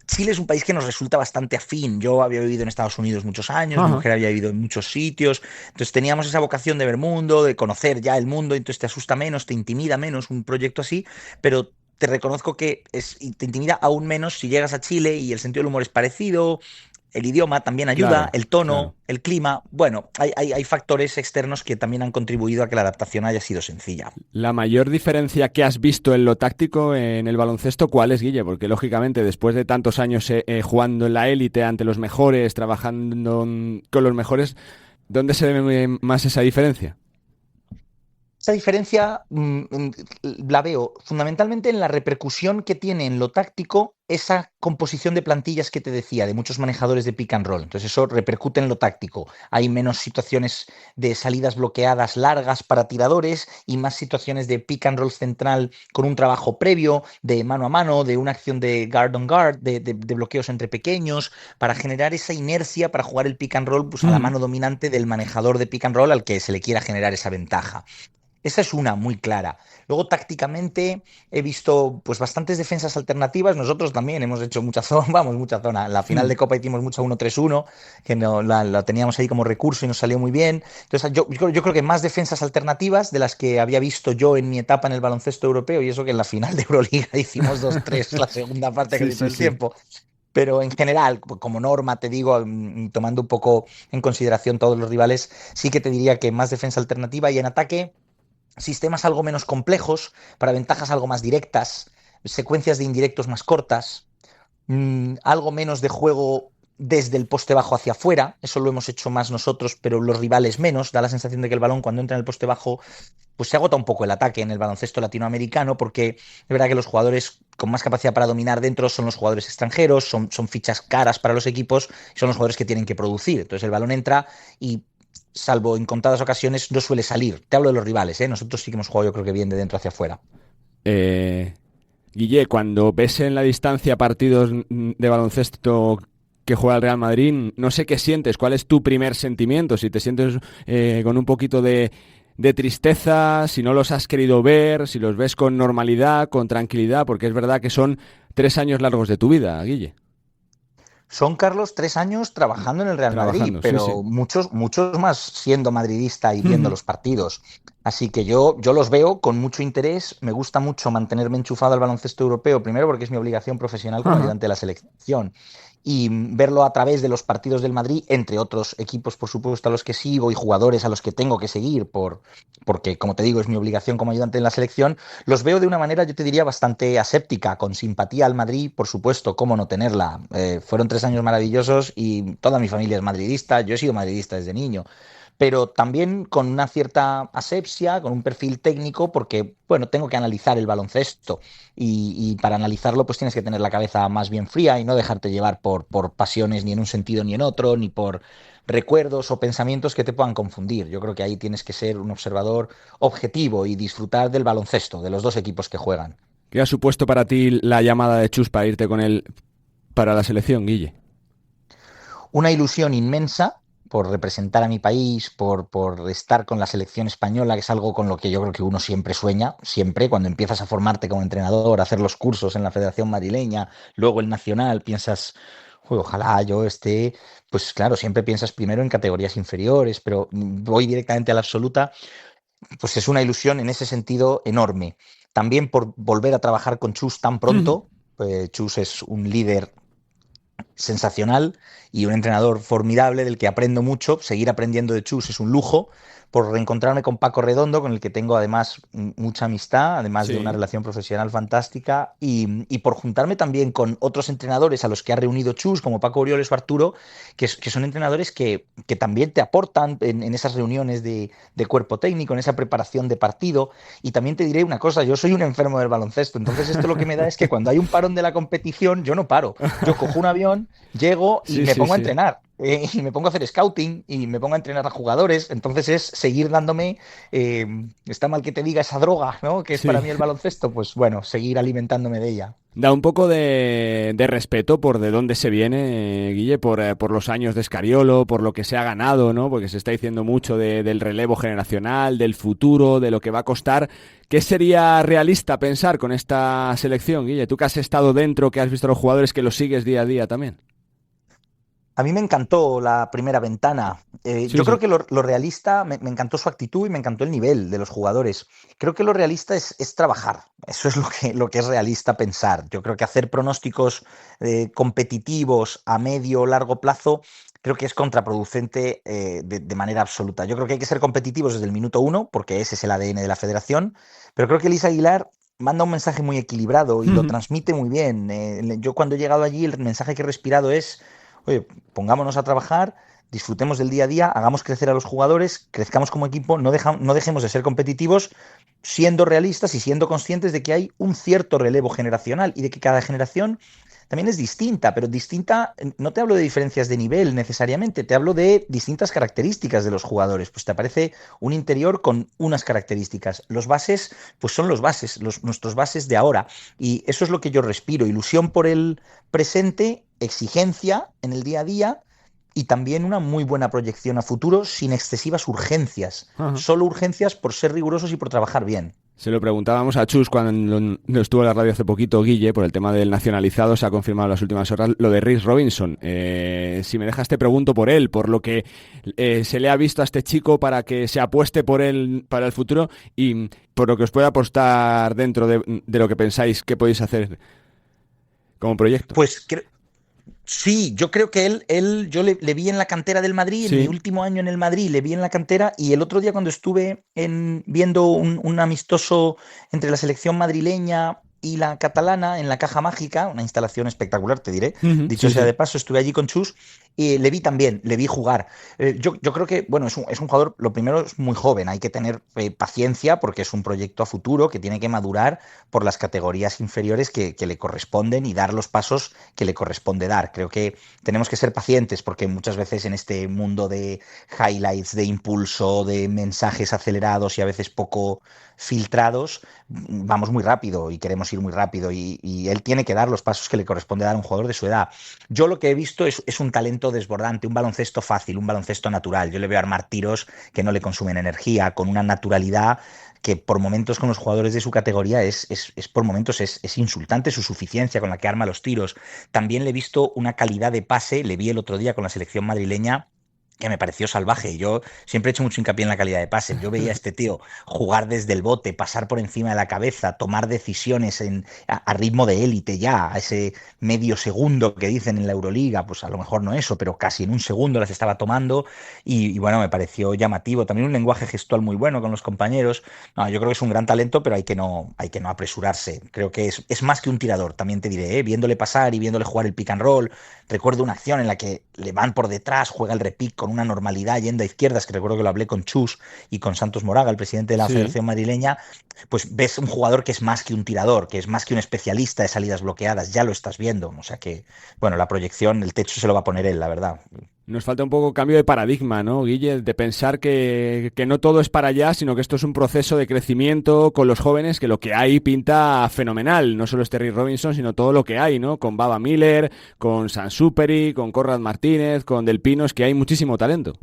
Chile es un país que nos resulta bastante afín. Yo había vivido en Estados Unidos muchos años, mi mujer había vivido en muchos sitios, entonces teníamos esa vocación de ver mundo, de conocer ya el mundo, entonces te asusta menos, te intimida menos un proyecto así, pero te reconozco que te intimida aún menos si llegas a Chile y el sentido del humor es parecido. El idioma también ayuda, el tono, el clima. Bueno, hay factores externos que también han contribuido a que la adaptación haya sido sencilla. La mayor diferencia que has visto en lo táctico en el baloncesto, ¿cuál es, Guille? Porque lógicamente después de tantos años jugando en la élite, ante los mejores, trabajando con los mejores, ¿dónde se ve más esa diferencia? Esa diferencia la veo fundamentalmente en la repercusión que tiene en lo táctico esa composición de plantillas que te decía, de muchos manejadores de pick and roll. Entonces eso repercute en lo táctico. Hay menos situaciones de salidas bloqueadas largas para tiradores y más situaciones de pick and roll central con un trabajo previo, de mano a mano, de una acción de guard on guard, de bloqueos entre pequeños, para generar esa inercia para jugar el pick and roll pues, a la mano dominante del manejador de pick and roll al que se le quiera generar esa ventaja. Esa es una muy clara. Luego, tácticamente, he visto pues bastantes defensas alternativas. Nosotros también hemos hecho mucha zona. En la final de Copa hicimos mucha 1-3-1, que la teníamos ahí como recurso y nos salió muy bien. Entonces, yo creo que más defensas alternativas de las que había visto yo en mi etapa en el baloncesto europeo, y eso que en la final de Euroliga hicimos 2-3 la segunda parte que hizo el tiempo. Pero en general, como norma, te digo, tomando un poco en consideración todos los rivales, sí que te diría que más defensa alternativa y en ataque, sistemas algo menos complejos, para ventajas algo más directas, secuencias de indirectos más cortas, algo menos de juego desde el poste bajo hacia afuera. Eso lo hemos hecho más nosotros, pero los rivales menos. Da la sensación de que el balón cuando entra en el poste bajo pues se agota un poco el ataque en el baloncesto latinoamericano, porque es verdad que los jugadores con más capacidad para dominar dentro son los jugadores extranjeros, son fichas caras para los equipos, y son los jugadores que tienen que producir. Entonces el balón entra y, salvo en contadas ocasiones, no suele salir. Te hablo de los rivales, ¿eh? Nosotros sí que hemos jugado, yo creo que bien, de dentro hacia afuera. Guille, cuando ves en la distancia partidos de baloncesto que juega el Real Madrid, no sé qué sientes, ¿cuál es tu primer sentimiento? Si te sientes con un poquito de tristeza, si no los has querido ver, si los ves con normalidad, con tranquilidad, porque es verdad que son 3 años largos de tu vida, Guille. Son, Carlos, 3 años trabajando en el Real Madrid, pero sí. Muchos más siendo madridista y viendo los partidos. Así que yo los veo con mucho interés. Me gusta mucho mantenerme enchufado al baloncesto europeo, primero porque es mi obligación profesional como ayudante de la selección. Y verlo a través de los partidos del Madrid, entre otros equipos, por supuesto, a los que sigo y jugadores a los que tengo que seguir, porque, como te digo, es mi obligación como ayudante en la selección, los veo de una manera, yo te diría, bastante aséptica, con simpatía al Madrid, por supuesto, cómo no tenerla. Fueron 3 años maravillosos y toda mi familia es madridista, yo he sido madridista desde niño, pero también con una cierta asepsia, con un perfil técnico, porque, bueno, tengo que analizar el baloncesto y para analizarlo pues tienes que tener la cabeza más bien fría y no dejarte llevar por pasiones ni en un sentido ni en otro, ni por recuerdos o pensamientos que te puedan confundir. Yo creo que ahí tienes que ser un observador objetivo y disfrutar del baloncesto, de los 2 equipos que juegan. ¿Qué ha supuesto para ti la llamada de Chus para irte con él para la selección, Guille? Una ilusión inmensa por representar a mi país, por estar con la selección española, que es algo con lo que yo creo que uno siempre sueña, siempre, cuando empiezas a formarte como entrenador, a hacer los cursos en la Federación Madrileña, luego el Nacional, piensas, ojalá yo esté, pues claro, siempre piensas primero en categorías inferiores, pero voy directamente a la absoluta, pues es una ilusión en ese sentido enorme. También por volver a trabajar con Chus tan pronto, Chus es un líder sensacional y un entrenador formidable del que aprendo mucho. Seguir aprendiendo de Chus es un lujo. Por reencontrarme con Paco Redondo, con el que tengo además mucha amistad, además de una relación profesional fantástica, y por juntarme también con otros entrenadores a los que ha reunido Chus, como Paco Orioles o Arturo, que son entrenadores que también te aportan en esas reuniones de cuerpo técnico, en esa preparación de partido. Y también te diré una cosa, yo soy un enfermo del baloncesto, entonces esto lo que me da es que cuando hay un parón de la competición, yo no paro. Yo cojo un avión, llego y me pongo a entrenar. Y me pongo a hacer scouting y me pongo a entrenar a jugadores. Entonces es seguir dándome, está mal que te diga esa droga, ¿no? Que es para mí el baloncesto, pues bueno, seguir alimentándome de ella. Da un poco de respeto por de dónde se viene, Guille, por los años de Scariolo, por lo que se ha ganado, ¿no? Porque se está diciendo mucho del relevo generacional, del futuro, de lo que va a costar. ¿Qué sería realista pensar con esta selección, Guille? Tú que has estado dentro, que has visto a los jugadores, que los sigues día a día también. A mí me encantó la primera ventana. Yo creo que lo realista, me encantó su actitud y me encantó el nivel de los jugadores. Creo que lo realista es trabajar. Eso es lo que es realista pensar. Yo creo que hacer pronósticos competitivos a medio o largo plazo creo que es contraproducente de manera absoluta. Yo creo que hay que ser competitivos desde el minuto 1, porque ese es el ADN de la federación, pero creo que Elisa Aguilar manda un mensaje muy equilibrado y lo transmite muy bien. Yo cuando he llegado allí, el mensaje que he respirado es: oye, pongámonos a trabajar, disfrutemos del día a día, hagamos crecer a los jugadores, crezcamos como equipo, no dejemos de ser competitivos, siendo realistas y siendo conscientes de que hay un cierto relevo generacional y de que cada generación también es distinta, pero distinta, no te hablo de diferencias de nivel necesariamente, te hablo de distintas características de los jugadores. Pues te aparece un interior con unas características. Los bases, pues son los bases, nuestros bases de ahora. Y eso es lo que yo respiro, ilusión por el presente, exigencia en el día a día y también una muy buena proyección a futuro sin excesivas urgencias. Solo urgencias por ser rigurosos y por trabajar bien. Se lo preguntábamos a Chus cuando estuvo en la radio hace poquito, Guille, por el tema del nacionalizado. Se ha confirmado en las últimas horas lo de Rhys Robinson. Si me dejas te pregunto por él, por lo que se le ha visto a este chico para que se apueste por él para el futuro y por lo que os puede apostar dentro de lo que pensáis que podéis hacer como proyecto. Pues Sí, yo creo que yo le vi en la cantera del Madrid, en mi último año en el Madrid, le vi en la cantera, y el otro día cuando estuve viendo un amistoso entre la selección madrileña y la catalana en la Caja Mágica, una instalación espectacular, te diré, dicho sea de paso, estuve allí con Chus y le vi también, le vi jugar. Yo creo que, bueno, es un jugador, lo primero es muy joven, hay que tener paciencia porque es un proyecto a futuro que tiene que madurar por las categorías inferiores que le corresponden y dar los pasos que le corresponde dar. Creo que tenemos que ser pacientes porque muchas veces en este mundo de highlights, de impulso, de mensajes acelerados y a veces poco filtrados, vamos muy rápido y queremos ir muy rápido y él tiene que dar los pasos que le corresponde dar a un jugador de su edad. Yo lo que he visto es un talento desbordante, un baloncesto fácil, un baloncesto natural. Yo le veo armar tiros que no le consumen energía, con una naturalidad que por momentos con los jugadores de su categoría por momentos es insultante su suficiencia con la que arma los tiros. También le he visto una calidad de pase, le vi el otro día con la selección madrileña, que me pareció salvaje. Yo siempre he hecho mucho hincapié en la calidad de pase. Yo veía a este tío jugar desde el bote, pasar por encima de la cabeza, tomar decisiones a ritmo de élite ya, a ese medio segundo que dicen en la Euroliga, pues a lo mejor no eso, pero casi en un segundo las estaba tomando y bueno, me pareció llamativo. También un lenguaje gestual muy bueno con los compañeros. No, yo creo que es un gran talento, pero hay que no apresurarse. Creo que es más que un tirador, también te diré, viéndole pasar y viéndole jugar el pick and roll. Recuerdo una acción en la que le van por detrás, juega el repick con una normalidad yendo a izquierdas, que recuerdo que lo hablé con Chus y con Santos Moraga, el presidente de la Federación Madrileña. Pues ves un jugador que es más que un tirador, que es más que un especialista de salidas bloqueadas, ya lo estás viendo. O sea que, bueno, la proyección, el techo se lo va a poner él, la verdad. Nos falta un poco cambio de paradigma, ¿no, Guille? De pensar que no todo es para allá, sino que esto es un proceso de crecimiento con los jóvenes, que lo que hay pinta fenomenal. No solo es Terry Robinson, sino todo lo que hay, ¿no? Con Baba Miller, con Sansuperi, con Conrad Martínez, con Del Pino, es que hay muchísimo talento.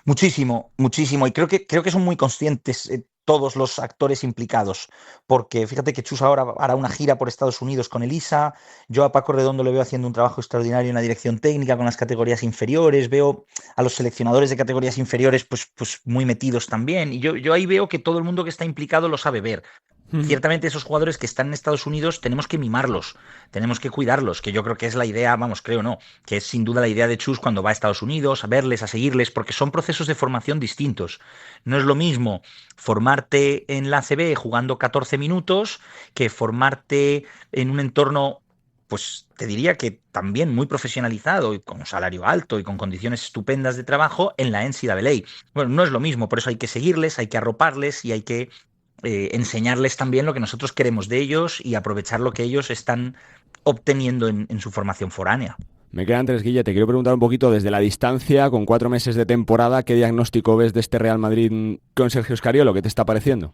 Muchísimo, muchísimo. Y creo que son muy conscientes todos los actores implicados, porque fíjate que Chus ahora hará una gira por Estados Unidos con Elisa, yo a Paco Redondo le veo haciendo un trabajo extraordinario en la dirección técnica con las categorías inferiores, veo a los seleccionadores de categorías inferiores pues muy metidos también, y yo ahí veo que todo el mundo que está implicado lo sabe ver. Ciertamente esos jugadores que están en Estados Unidos tenemos que mimarlos, tenemos que cuidarlos, que yo creo que es la idea, vamos, creo no, que es sin duda la idea de Chus cuando va a Estados Unidos, a verles, a seguirles, porque son procesos de formación distintos. No es lo mismo formarte en la ACB jugando 14 minutos que formarte en un entorno, pues te diría que también muy profesionalizado y con un salario alto y con condiciones estupendas de trabajo en la NCAA. Bueno, no es lo mismo, por eso hay que seguirles, hay que arroparles y hay que enseñarles también lo que nosotros queremos de ellos y aprovechar lo que ellos están obteniendo en su formación foránea. Me quedan tres, Guille. Te quiero preguntar un poquito desde la distancia, con 4 meses de temporada, ¿qué diagnóstico ves de este Real Madrid con Sergio Scariolo? ¿Qué te está pareciendo?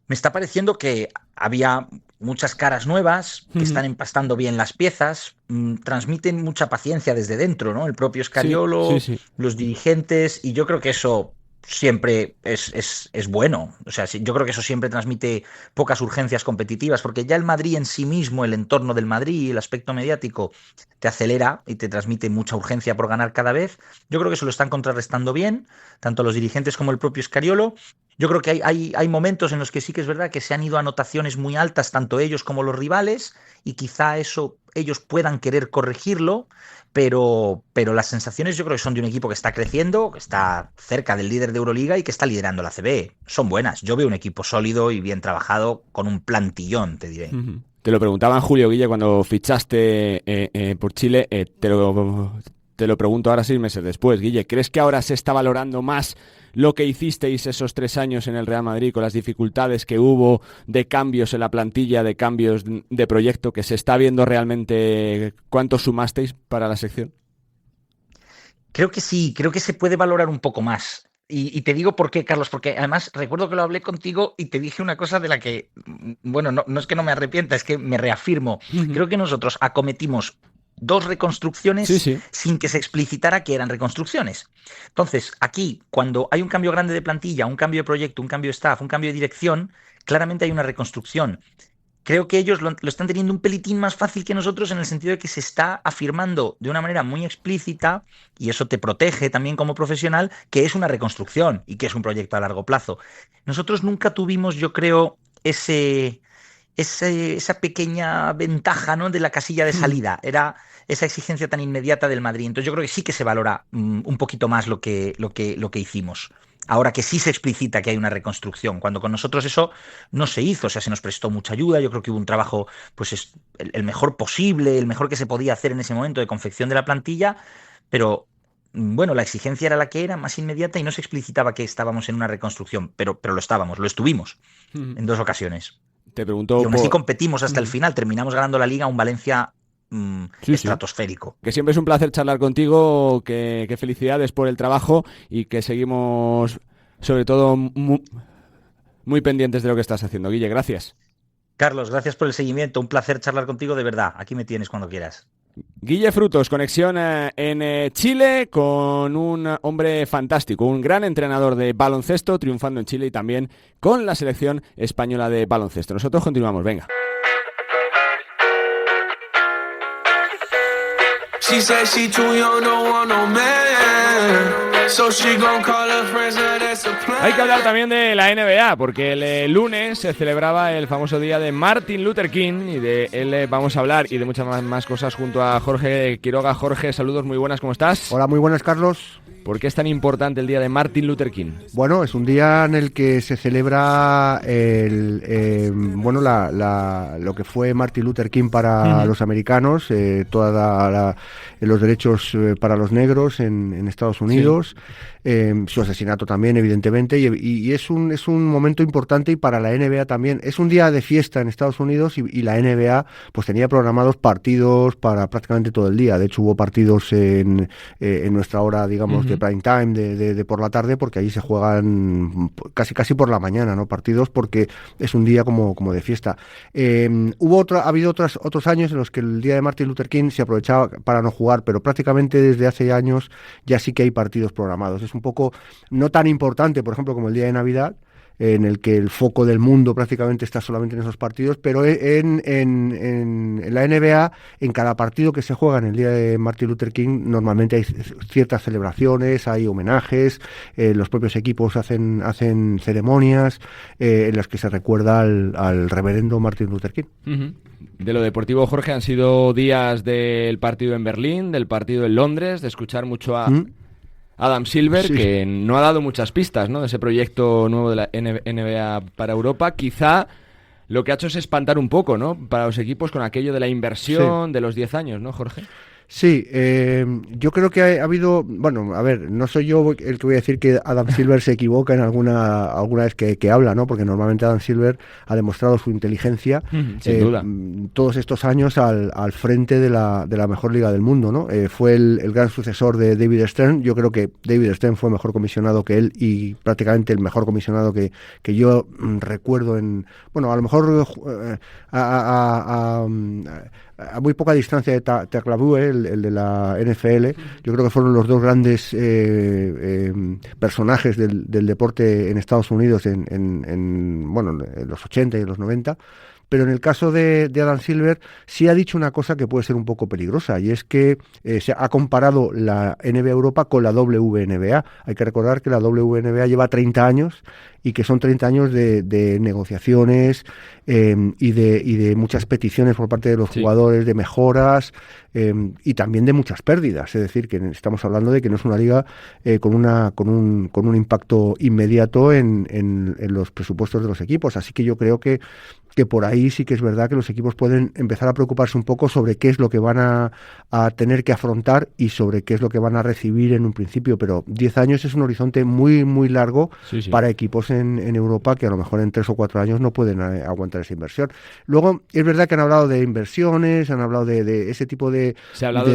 Me está pareciendo que había muchas caras nuevas, que están empastando bien las piezas, transmiten mucha paciencia desde dentro, ¿no? El propio Scariolo, los dirigentes, y yo creo que eso siempre es bueno. O sea, yo creo que eso siempre transmite pocas urgencias competitivas, porque ya el Madrid en sí mismo, el entorno del Madrid, el aspecto mediático, te acelera y te transmite mucha urgencia por ganar cada vez. Yo creo que eso lo están contrarrestando bien, tanto los dirigentes como el propio Scariolo. Yo creo que hay momentos en los que sí que es verdad que se han ido a anotaciones muy altas, tanto ellos como los rivales, y quizá eso ellos puedan querer corregirlo, pero las sensaciones yo creo que son de un equipo que está creciendo, que está cerca del líder de Euroliga y que está liderando la ACB. Son buenas. Yo veo un equipo sólido y bien trabajado con un plantillón, te diré. Te lo preguntaba en julio, Guille, cuando fichaste por Chile. Te lo pregunto ahora 6 meses después, Guille. ¿Crees que ahora se está valorando más lo que hicisteis esos 3 años en el Real Madrid, con las dificultades que hubo de cambios en la plantilla, de cambios de proyecto, que se está viendo realmente cuánto sumasteis para la sección? Creo que sí, creo que se puede valorar un poco más. Y te digo por qué, Carlos, porque además recuerdo que lo hablé contigo y te dije una cosa de la que, bueno, no es que no me arrepienta, es que me reafirmo. Creo que nosotros acometimos 2 reconstrucciones sin que se explicitara que eran reconstrucciones. Entonces, aquí, cuando hay un cambio grande de plantilla, un cambio de proyecto, un cambio de staff, un cambio de dirección, claramente hay una reconstrucción. Creo que ellos lo están teniendo un pelitín más fácil que nosotros, en el sentido de que se está afirmando de una manera muy explícita, y eso te protege también como profesional, que es una reconstrucción y que es un proyecto a largo plazo. Nosotros nunca tuvimos, yo creo, ese esa pequeña ventaja, ¿no?, de la casilla de salida. Era esa exigencia tan inmediata del Madrid. Entonces yo creo que sí que se valora un poquito más lo que hicimos. Ahora que sí se explicita que hay una reconstrucción, cuando con nosotros eso no se hizo, o sea, se nos prestó mucha ayuda. Yo creo que hubo un trabajo, pues el mejor posible, el mejor que se podía hacer en ese momento de confección de la plantilla, pero bueno, la exigencia era la que era, más inmediata, y no se explicitaba que estábamos en una reconstrucción, pero lo estuvimos en 2 ocasiones. Te pregunto y aún así competimos hasta el final, terminamos ganando la Liga a un Valencia estratosférico. Sí. Que siempre es un placer charlar contigo, que felicidades por el trabajo y que seguimos sobre todo muy pendientes de lo que estás haciendo. Guille, gracias. Carlos, gracias por el seguimiento, un placer charlar contigo de verdad, aquí me tienes cuando quieras. Guille Frutos, conexión en Chile con un hombre fantástico, un gran entrenador de baloncesto, triunfando en Chile y también con la selección española de baloncesto. Nosotros continuamos, venga. She said she too young, don't want no man. So she gon' call her friends, now that's a plan. Hay que hablar también de la NBA, porque el lunes se celebraba el famoso día de Martin Luther King y de él vamos a hablar y de muchas más cosas junto a Jorge Quiroga. Jorge, saludos, muy buenas, ¿cómo estás? Hola, muy buenas, Carlos. ¿Por qué es tan importante el día de Martin Luther King? Bueno, es un día en el que se celebra lo que fue Martin Luther King para los americanos, los derechos para los negros en Estados Unidos, su asesinato también, evidentemente, y es un momento importante, y para la NBA también. Es un día de fiesta en Estados Unidos y la NBA pues tenía programados partidos para prácticamente todo el día. De hecho, hubo partidos en nuestra hora, digamos, de prime time, de por la tarde, porque allí se juegan casi por la mañana, ¿no?, partidos, porque es un día como de fiesta. Ha habido otros años en los que el día de Martin Luther King se aprovechaba para no jugar, pero prácticamente desde hace años ya sí que hay partidos programados. Es un poco no tan importante, por ejemplo, como el día de Navidad, en el que el foco del mundo prácticamente está solamente en esos partidos, pero en la NBA, en cada partido que se juega en el día de Martin Luther King, normalmente hay ciertas celebraciones, hay homenajes, los propios equipos hacen ceremonias en las que se recuerda al reverendo Martin Luther King. De lo deportivo, Jorge, han sido días del partido en Berlín, del partido en Londres, de escuchar mucho a Adam Silver, que no ha dado muchas pistas, ¿no?, de ese proyecto nuevo de la NBA para Europa. Quizá lo que ha hecho es espantar un poco, ¿no?, para los equipos con aquello de la inversión de los 10 años, ¿no, Jorge? Sí, yo creo que ha habido, bueno, a ver, no soy yo el que voy a decir que Adam Silver se equivoca en alguna vez que habla, ¿no? Porque normalmente Adam Silver ha demostrado su inteligencia sin duda. Todos estos años al frente de la mejor liga del mundo, ¿no? Fue el gran sucesor de David Stern. Yo creo que David Stern fue mejor comisionado que él, y prácticamente el mejor comisionado que yo recuerdo a lo mejor a muy poca distancia de Taclavue, el de la NFL. Yo creo que fueron los dos grandes personajes del deporte en Estados Unidos en los 80 y los 90. Pero en el caso de Adam Silver sí ha dicho una cosa que puede ser un poco peligrosa, y es que se ha comparado la NBA Europa con la WNBA. Hay que recordar que la WNBA lleva 30 años y que son 30 años de negociaciones y de muchas peticiones por parte de los jugadores, de mejoras y también de muchas pérdidas. Es decir, que estamos hablando de que no es una liga con un impacto inmediato en los presupuestos de los equipos. Así que yo creo que por ahí sí que es verdad que los equipos pueden empezar a preocuparse un poco sobre qué es lo que van a tener que afrontar y sobre qué es lo que van a recibir en un principio. Pero 10 años es un horizonte muy, muy largo para equipos en Europa que a lo mejor en 3 o 4 años no pueden aguantar esa inversión. Luego, es verdad que han hablado de inversiones, han hablado de ese tipo de... Se ha hablado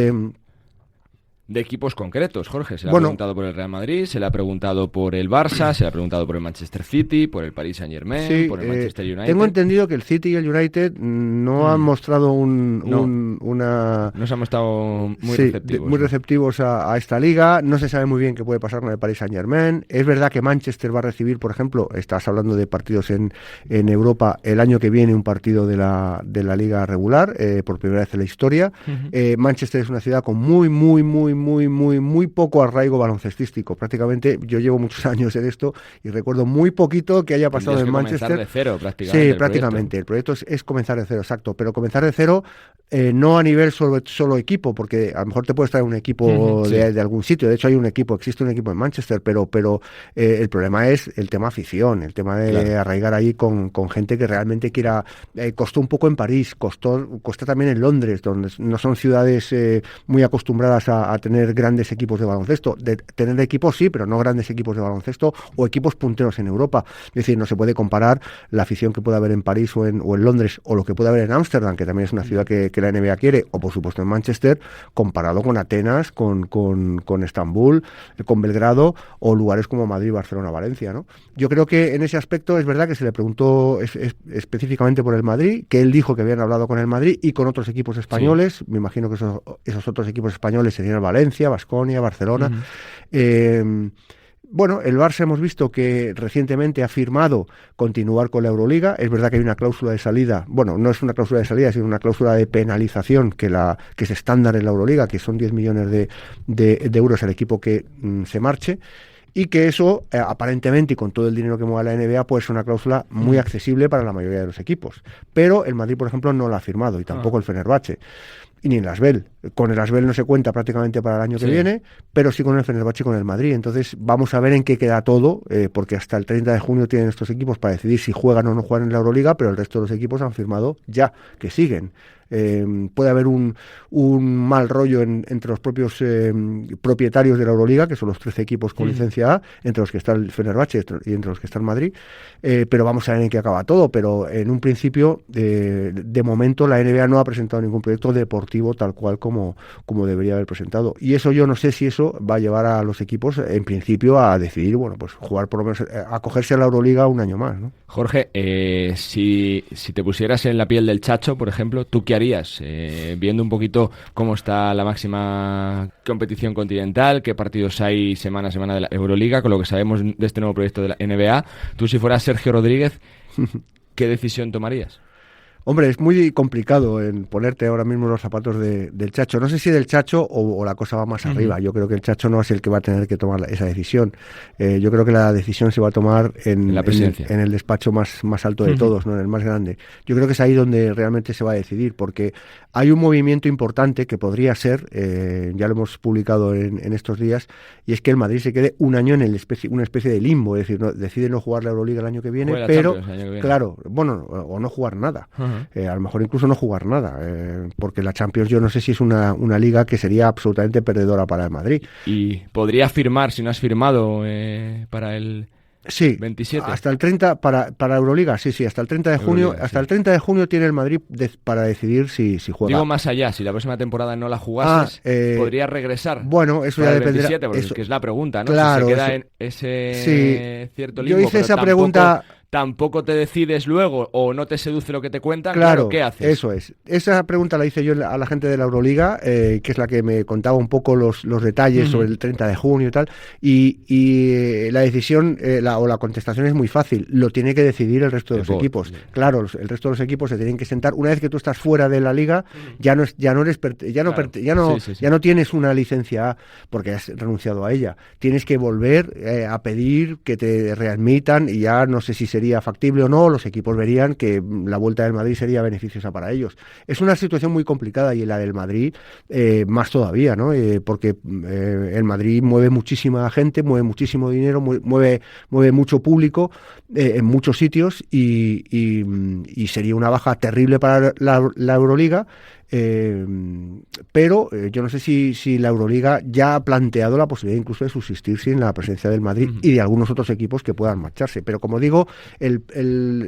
de equipos concretos, Jorge. Se le ha preguntado por el Real Madrid, se le ha preguntado por el Barça, se le ha preguntado por el Manchester City, por el Paris Saint-Germain, por el Manchester United. Tengo entendido que el City y el United no han mostrado no se han mostrado muy receptivos a esta liga. No se sabe muy bien qué puede pasar con el Paris Saint-Germain. Es verdad que Manchester va a recibir, por ejemplo, estás hablando de partidos en Europa, el año que viene un partido de la liga regular, por primera vez en la historia. Manchester es una ciudad con muy, muy, muy muy poco arraigo baloncestístico. Prácticamente yo llevo muchos años en esto y recuerdo muy poquito que haya pasado en Manchester. Comenzar de cero, prácticamente. Sí, prácticamente. El proyecto es comenzar de cero, exacto. Pero comenzar de cero no a nivel solo equipo, porque a lo mejor te puedes traer un equipo de algún sitio. De hecho, existe un equipo en Manchester, pero el problema es el tema afición, el tema de arraigar ahí con gente que realmente quiera. Costó un poco en París, costó también en Londres, donde no son ciudades muy acostumbradas a tener grandes equipos de baloncesto. De tener equipos sí, pero no grandes equipos de baloncesto o equipos punteros en Europa. Es decir, no se puede comparar la afición que puede haber en París o en Londres, o lo que puede haber en Ámsterdam, que también es una ciudad que la NBA quiere, o por supuesto en Manchester, comparado con Atenas, con Estambul, con Belgrado, o lugares como Madrid, Barcelona, Valencia, ¿no? Yo creo que en ese aspecto es verdad que se le preguntó específicamente por el Madrid, que él dijo que habían hablado con el Madrid y con otros equipos españoles. Sí. Me imagino que esos otros equipos españoles serían Valencia, Baskonia, Barcelona. Bueno, el Barça hemos visto que recientemente ha firmado continuar con la Euroliga. Es verdad que hay una cláusula de salida, bueno, no es una cláusula de salida, sino una cláusula de penalización que es estándar en la Euroliga, que son 10 millones de euros al equipo que se marche. Y que eso, aparentemente, y con todo el dinero que mueve la NBA, puede ser una cláusula muy accesible para la mayoría de los equipos. Pero el Madrid, por ejemplo, no la ha firmado, y tampoco el Fenerbahce. Y ni el Asbel. Con el Asbel no se cuenta prácticamente para el año que viene, pero sí con el Fenerbahce y con el Madrid. Entonces vamos a ver en qué queda todo, porque hasta el 30 de junio tienen estos equipos para decidir si juegan o no juegan en la Euroliga, pero el resto de los equipos han firmado ya, que siguen. Puede haber un mal rollo entre los propios propietarios de la Euroliga, que son los 13 equipos con licencia A, entre los que está el Fenerbahce y entre los que está el Madrid, pero vamos a ver en qué acaba todo. Pero en un principio, de momento, la NBA no ha presentado ningún proyecto deportivo tal cual como debería haber presentado. Y eso yo no sé si eso va a llevar a los equipos, en principio, a decidir, bueno, pues jugar por lo menos, acogerse a la Euroliga un año más, ¿no? Jorge, si te pusieras en la piel del Chacho, por ejemplo, ¿tú qué harías? Viendo un poquito cómo está la máxima competición continental, qué partidos hay semana a semana de la Euroliga, con lo que sabemos de este nuevo proyecto de la NBA, tú si fueras Sergio Rodríguez, ¿qué decisión tomarías? Hombre, es muy complicado en ponerte ahora mismo los zapatos del Chacho. No sé si del Chacho o la cosa va más arriba. Yo creo que el Chacho no es el que va a tener que tomar esa decisión. Yo creo que la decisión se va a tomar en el despacho más alto de todos, ¿no? En el más grande. Yo creo que es ahí donde realmente se va a decidir, porque hay un movimiento importante que podría ser, ya lo hemos publicado en estos días, y es que el Madrid se quede un año en una especie de limbo. Es decir, decide no jugar la Euroliga el año que viene, pero claro, bueno, o no jugar nada. A lo mejor incluso no jugar nada, porque la Champions yo no sé si es una liga que sería absolutamente perdedora para el Madrid. ¿Y podría firmar, si no has firmado, para el 27? Hasta el 30 para Euroliga, sí, hasta el 30 de junio, Euroliga, hasta el 30 de junio tiene el Madrid para decidir si juega. Digo más allá, si la próxima temporada no la jugases, ¿podría regresar? Bueno, eso ya dependerá. 27, porque es que es la pregunta, ¿no? Claro, si se queda en ese cierto limbo. Yo hice esa pregunta. Tampoco te decides luego o no te seduce lo que te cuentan, claro, ¿qué haces? Eso es. Esa pregunta la hice yo a la gente de la Euroliga, que es la que me contaba un poco los detalles sobre el 30 de junio y tal, y la decisión o la contestación es muy fácil, lo tiene que decidir el resto de los equipos. Claro, el resto de los equipos se tienen que sentar. Una vez que tú estás fuera de la liga, ya no tienes una licencia A porque has renunciado a ella. Tienes que volver a pedir que te readmitan, y ya no sé si sería factible o no, los equipos verían que la vuelta del Madrid sería beneficiosa para ellos. Es una situación muy complicada, y la del Madrid más todavía, ¿no? Porque el Madrid mueve muchísima gente, mueve muchísimo dinero, mueve mucho público en muchos sitios, y sería una baja terrible para la Euroliga. Pero yo no sé si la Euroliga ya ha planteado la posibilidad incluso de subsistir sin la presencia del Madrid y de algunos otros equipos que puedan marcharse. Pero como digo, en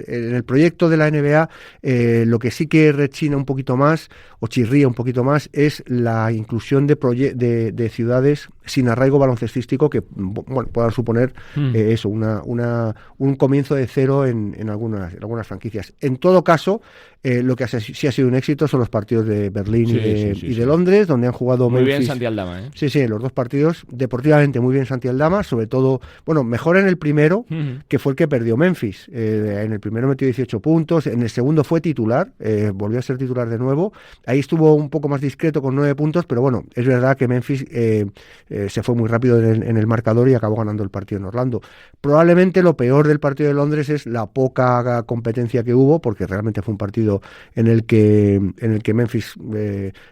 el proyecto de la NBA, lo que sí que rechina un poquito más o chirría un poquito más es la inclusión de ciudades sin arraigo baloncestístico que puedan suponer eso, un comienzo de cero en algunas franquicias. En todo caso, lo que sí ha sido un éxito son los partidos de Berlín y de Londres, donde han jugado muy Memphis. Bien Santi Aldama, ¿eh? Sí, los dos partidos, deportivamente muy bien Santi Aldama, sobre todo, mejor en el primero, que fue el que perdió Memphis. En el primero metió 18 puntos, en el segundo fue titular, volvió a ser titular de nuevo. Ahí estuvo un poco más discreto con 9 puntos, pero bueno, es verdad que Memphis se fue muy rápido en el marcador y acabó ganando el partido en Orlando. Probablemente lo peor del partido de Londres es la poca competencia que hubo, porque realmente fue un partido en el que Memphis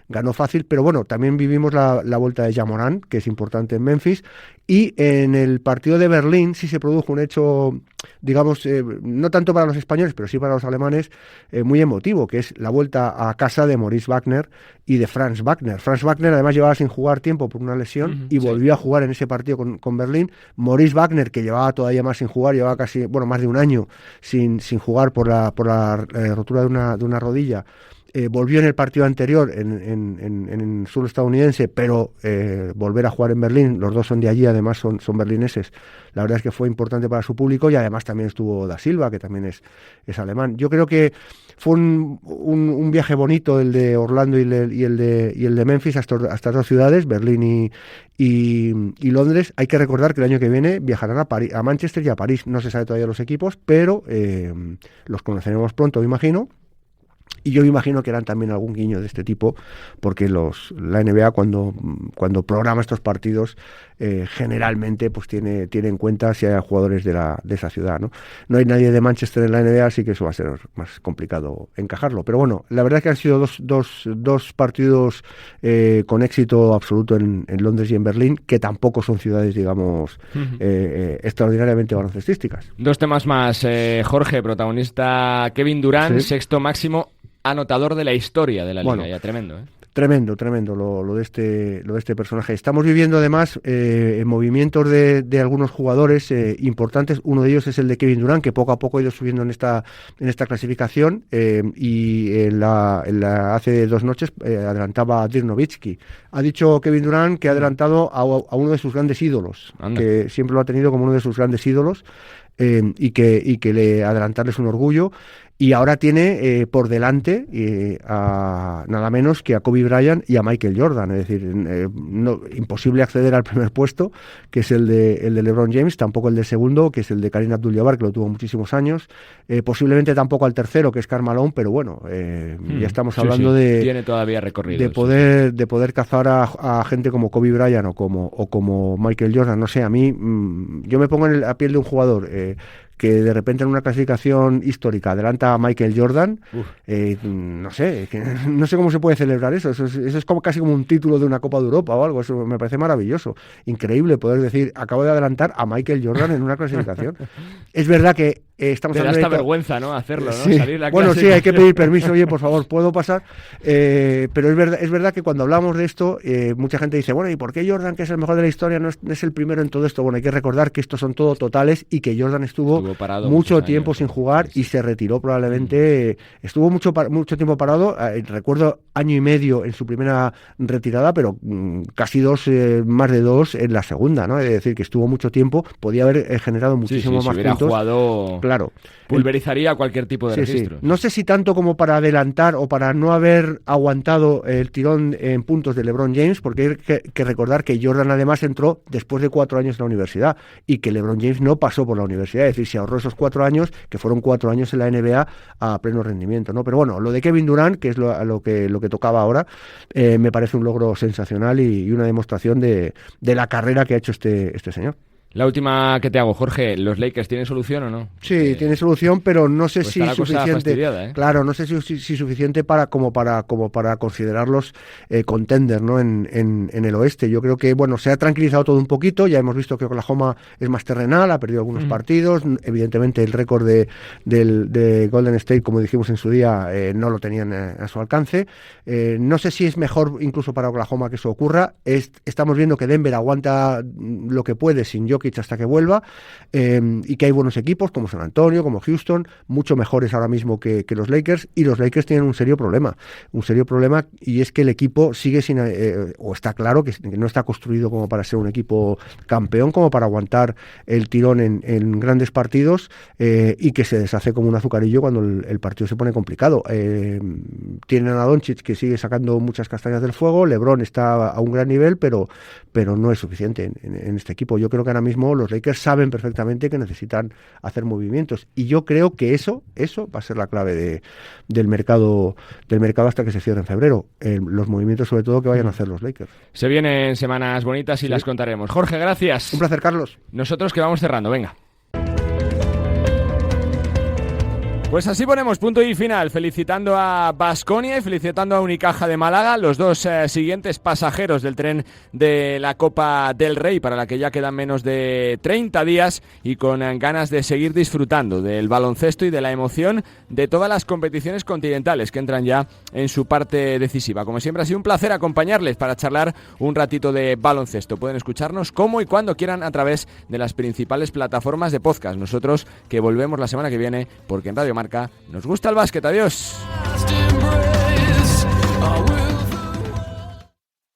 ganó fácil, pero bueno, también vivimos la vuelta de Ja Morant, que es importante en Memphis, y en el partido de Berlín sí se produjo un hecho, digamos, no tanto para los españoles, pero sí para los alemanes, muy emotivo, que es la vuelta a casa de Maurice Wagner y de Franz Wagner. Franz Wagner además llevaba sin jugar tiempo por una lesión y volvió a jugar en ese partido con Berlín. Maurice Wagner, que llevaba todavía más sin jugar, llevaba casi, más de un año sin jugar por la rotura de una rodilla. Volvió en el partido anterior en suelo estadounidense, pero volver a jugar en Berlín, los dos son de allí, además son berlineses. La verdad es que fue importante para su público y además también estuvo Da Silva, que también es alemán. Yo creo que fue un viaje bonito el de Orlando y el de Memphis a estas dos ciudades, Berlín y Londres. Hay que recordar que el año que viene viajarán a Manchester y a París. No se sabe todavía los equipos, pero los conoceremos pronto, me imagino. Y yo me imagino que eran también algún guiño de este tipo, porque la NBA cuando programa estos partidos generalmente pues tiene en cuenta si hay jugadores de esa ciudad, ¿no? No hay nadie de Manchester en la NBA, así que eso va a ser más complicado encajarlo. Pero bueno, la verdad es que han sido dos partidos con éxito absoluto en Londres y en Berlín, que tampoco son ciudades, digamos, extraordinariamente baloncestísticas. Dos temas más, Jorge. Protagonista Kevin Durant, sexto máximo anotador de la historia de la liga, ya tremendo, ¿eh? Tremendo lo de este personaje. Estamos viviendo además movimientos de algunos jugadores importantes. Uno de ellos es el de Kevin Durant, que poco a poco ha ido subiendo en esta clasificación y hace 2 noches adelantaba a Dirk Nowitzki. Ha dicho Kevin Durant que ha adelantado a uno de sus grandes ídolos, que siempre lo ha tenido como uno de sus grandes ídolos, y que le adelantarle es un orgullo. Y ahora tiene por delante a nada menos que a Kobe Bryant y a Michael Jordan. Es decir, imposible acceder al primer puesto, que es el de LeBron James, tampoco el de segundo, que es el de Kareem Abdul-Jabbar, que lo tuvo muchísimos años. Posiblemente tampoco al tercero, que es Karl Malone, pero bueno, ya estamos hablando de... Tiene todavía recorrido. De poder cazar a gente como Kobe Bryant o como Michael Jordan. No sé, a mí, yo me pongo en la piel de un jugador que de repente en una clasificación histórica adelanta a Michael Jordan, no sé cómo se puede celebrar eso. Eso es casi como un título de una Copa de Europa o algo. Eso me parece maravilloso, increíble poder decir, acabo de adelantar a Michael Jordan en una clasificación. Es verdad que estamos hablando de vergüenza, ¿no? Hacerlo, ¿no? Sí. Salir la bueno, sí, hay que pedir permiso. Oye, por favor, ¿puedo pasar? Pero es verdad que cuando hablamos de esto, mucha gente dice, bueno, ¿y por qué Jordan, que es el mejor de la historia, no es el primero en todo esto? Bueno, hay que recordar que estos son todo totales y que Jordan estuvo mucho tiempo sin jugar y se retiró probablemente. Estuvo mucho tiempo parado. Recuerdo año y medio en su primera retirada, pero casi más de 2 en la segunda, ¿no? Es decir, que estuvo mucho tiempo, podía haber generado muchísimo más si hubiera puntos. Jugado... Claro. Pulverizaría cualquier tipo de registro. No sé si tanto como para adelantar o para no haber aguantado el tirón en puntos de LeBron James, porque hay que recordar que Jordan además entró después de 4 años en la universidad y que LeBron James no pasó por la universidad, es decir, se ahorró esos 4 años, que fueron 4 años en la NBA a pleno rendimiento, ¿no? Pero bueno, lo de Kevin Durant, que es lo que tocaba ahora, me parece un logro sensacional y una demostración de la carrera que ha hecho este señor. La última que te hago, Jorge, ¿los Lakers tienen solución o no? Sí, tiene solución, pero no sé si suficiente. Claro, no sé si suficiente para considerarlos contender, ¿no? En el oeste. Yo creo que se ha tranquilizado todo un poquito. Ya hemos visto que Oklahoma es más terrenal, ha perdido algunos partidos. Evidentemente el récord de Golden State, como dijimos en su día, no lo tenían a su alcance. No sé si es mejor incluso para Oklahoma que eso ocurra. Estamos viendo que Denver aguanta lo que puede sin Jokic Jokic hasta que vuelva, y que hay buenos equipos como San Antonio, como Houston, mucho mejores ahora mismo que los Lakers, y los Lakers tienen un serio problema, y es que el equipo sigue sin, o está claro que no está construido como para ser un equipo campeón, como para aguantar el tirón en grandes partidos, y que se deshace como un azucarillo cuando el partido se pone complicado. Tienen a Doncic, que sigue sacando muchas castañas del fuego, LeBron está a un gran nivel, pero no es suficiente en este equipo. Yo creo que ahora mismo los Lakers saben perfectamente que necesitan hacer movimientos, y yo creo que eso va a ser la clave del mercado hasta que se cierre en febrero. Los movimientos, sobre todo, que vayan a hacer los Lakers. Se vienen semanas bonitas y las contaremos. Jorge, gracias. Un placer, Carlos. Nosotros que vamos cerrando, venga. Pues así ponemos punto y final, felicitando a Baskonia y felicitando a Unicaja de Málaga, los dos siguientes pasajeros del tren de la Copa del Rey, para la que ya quedan menos de 30 días y con ganas de seguir disfrutando del baloncesto y de la emoción de todas las competiciones continentales que entran ya en su parte decisiva. Como siempre, ha sido un placer acompañarles para charlar un ratito de baloncesto. Pueden escucharnos como y cuando quieran a través de las principales plataformas de podcast. Nosotros que volvemos la semana que viene, porque en Radio Marca nos gusta el básquet. Adiós.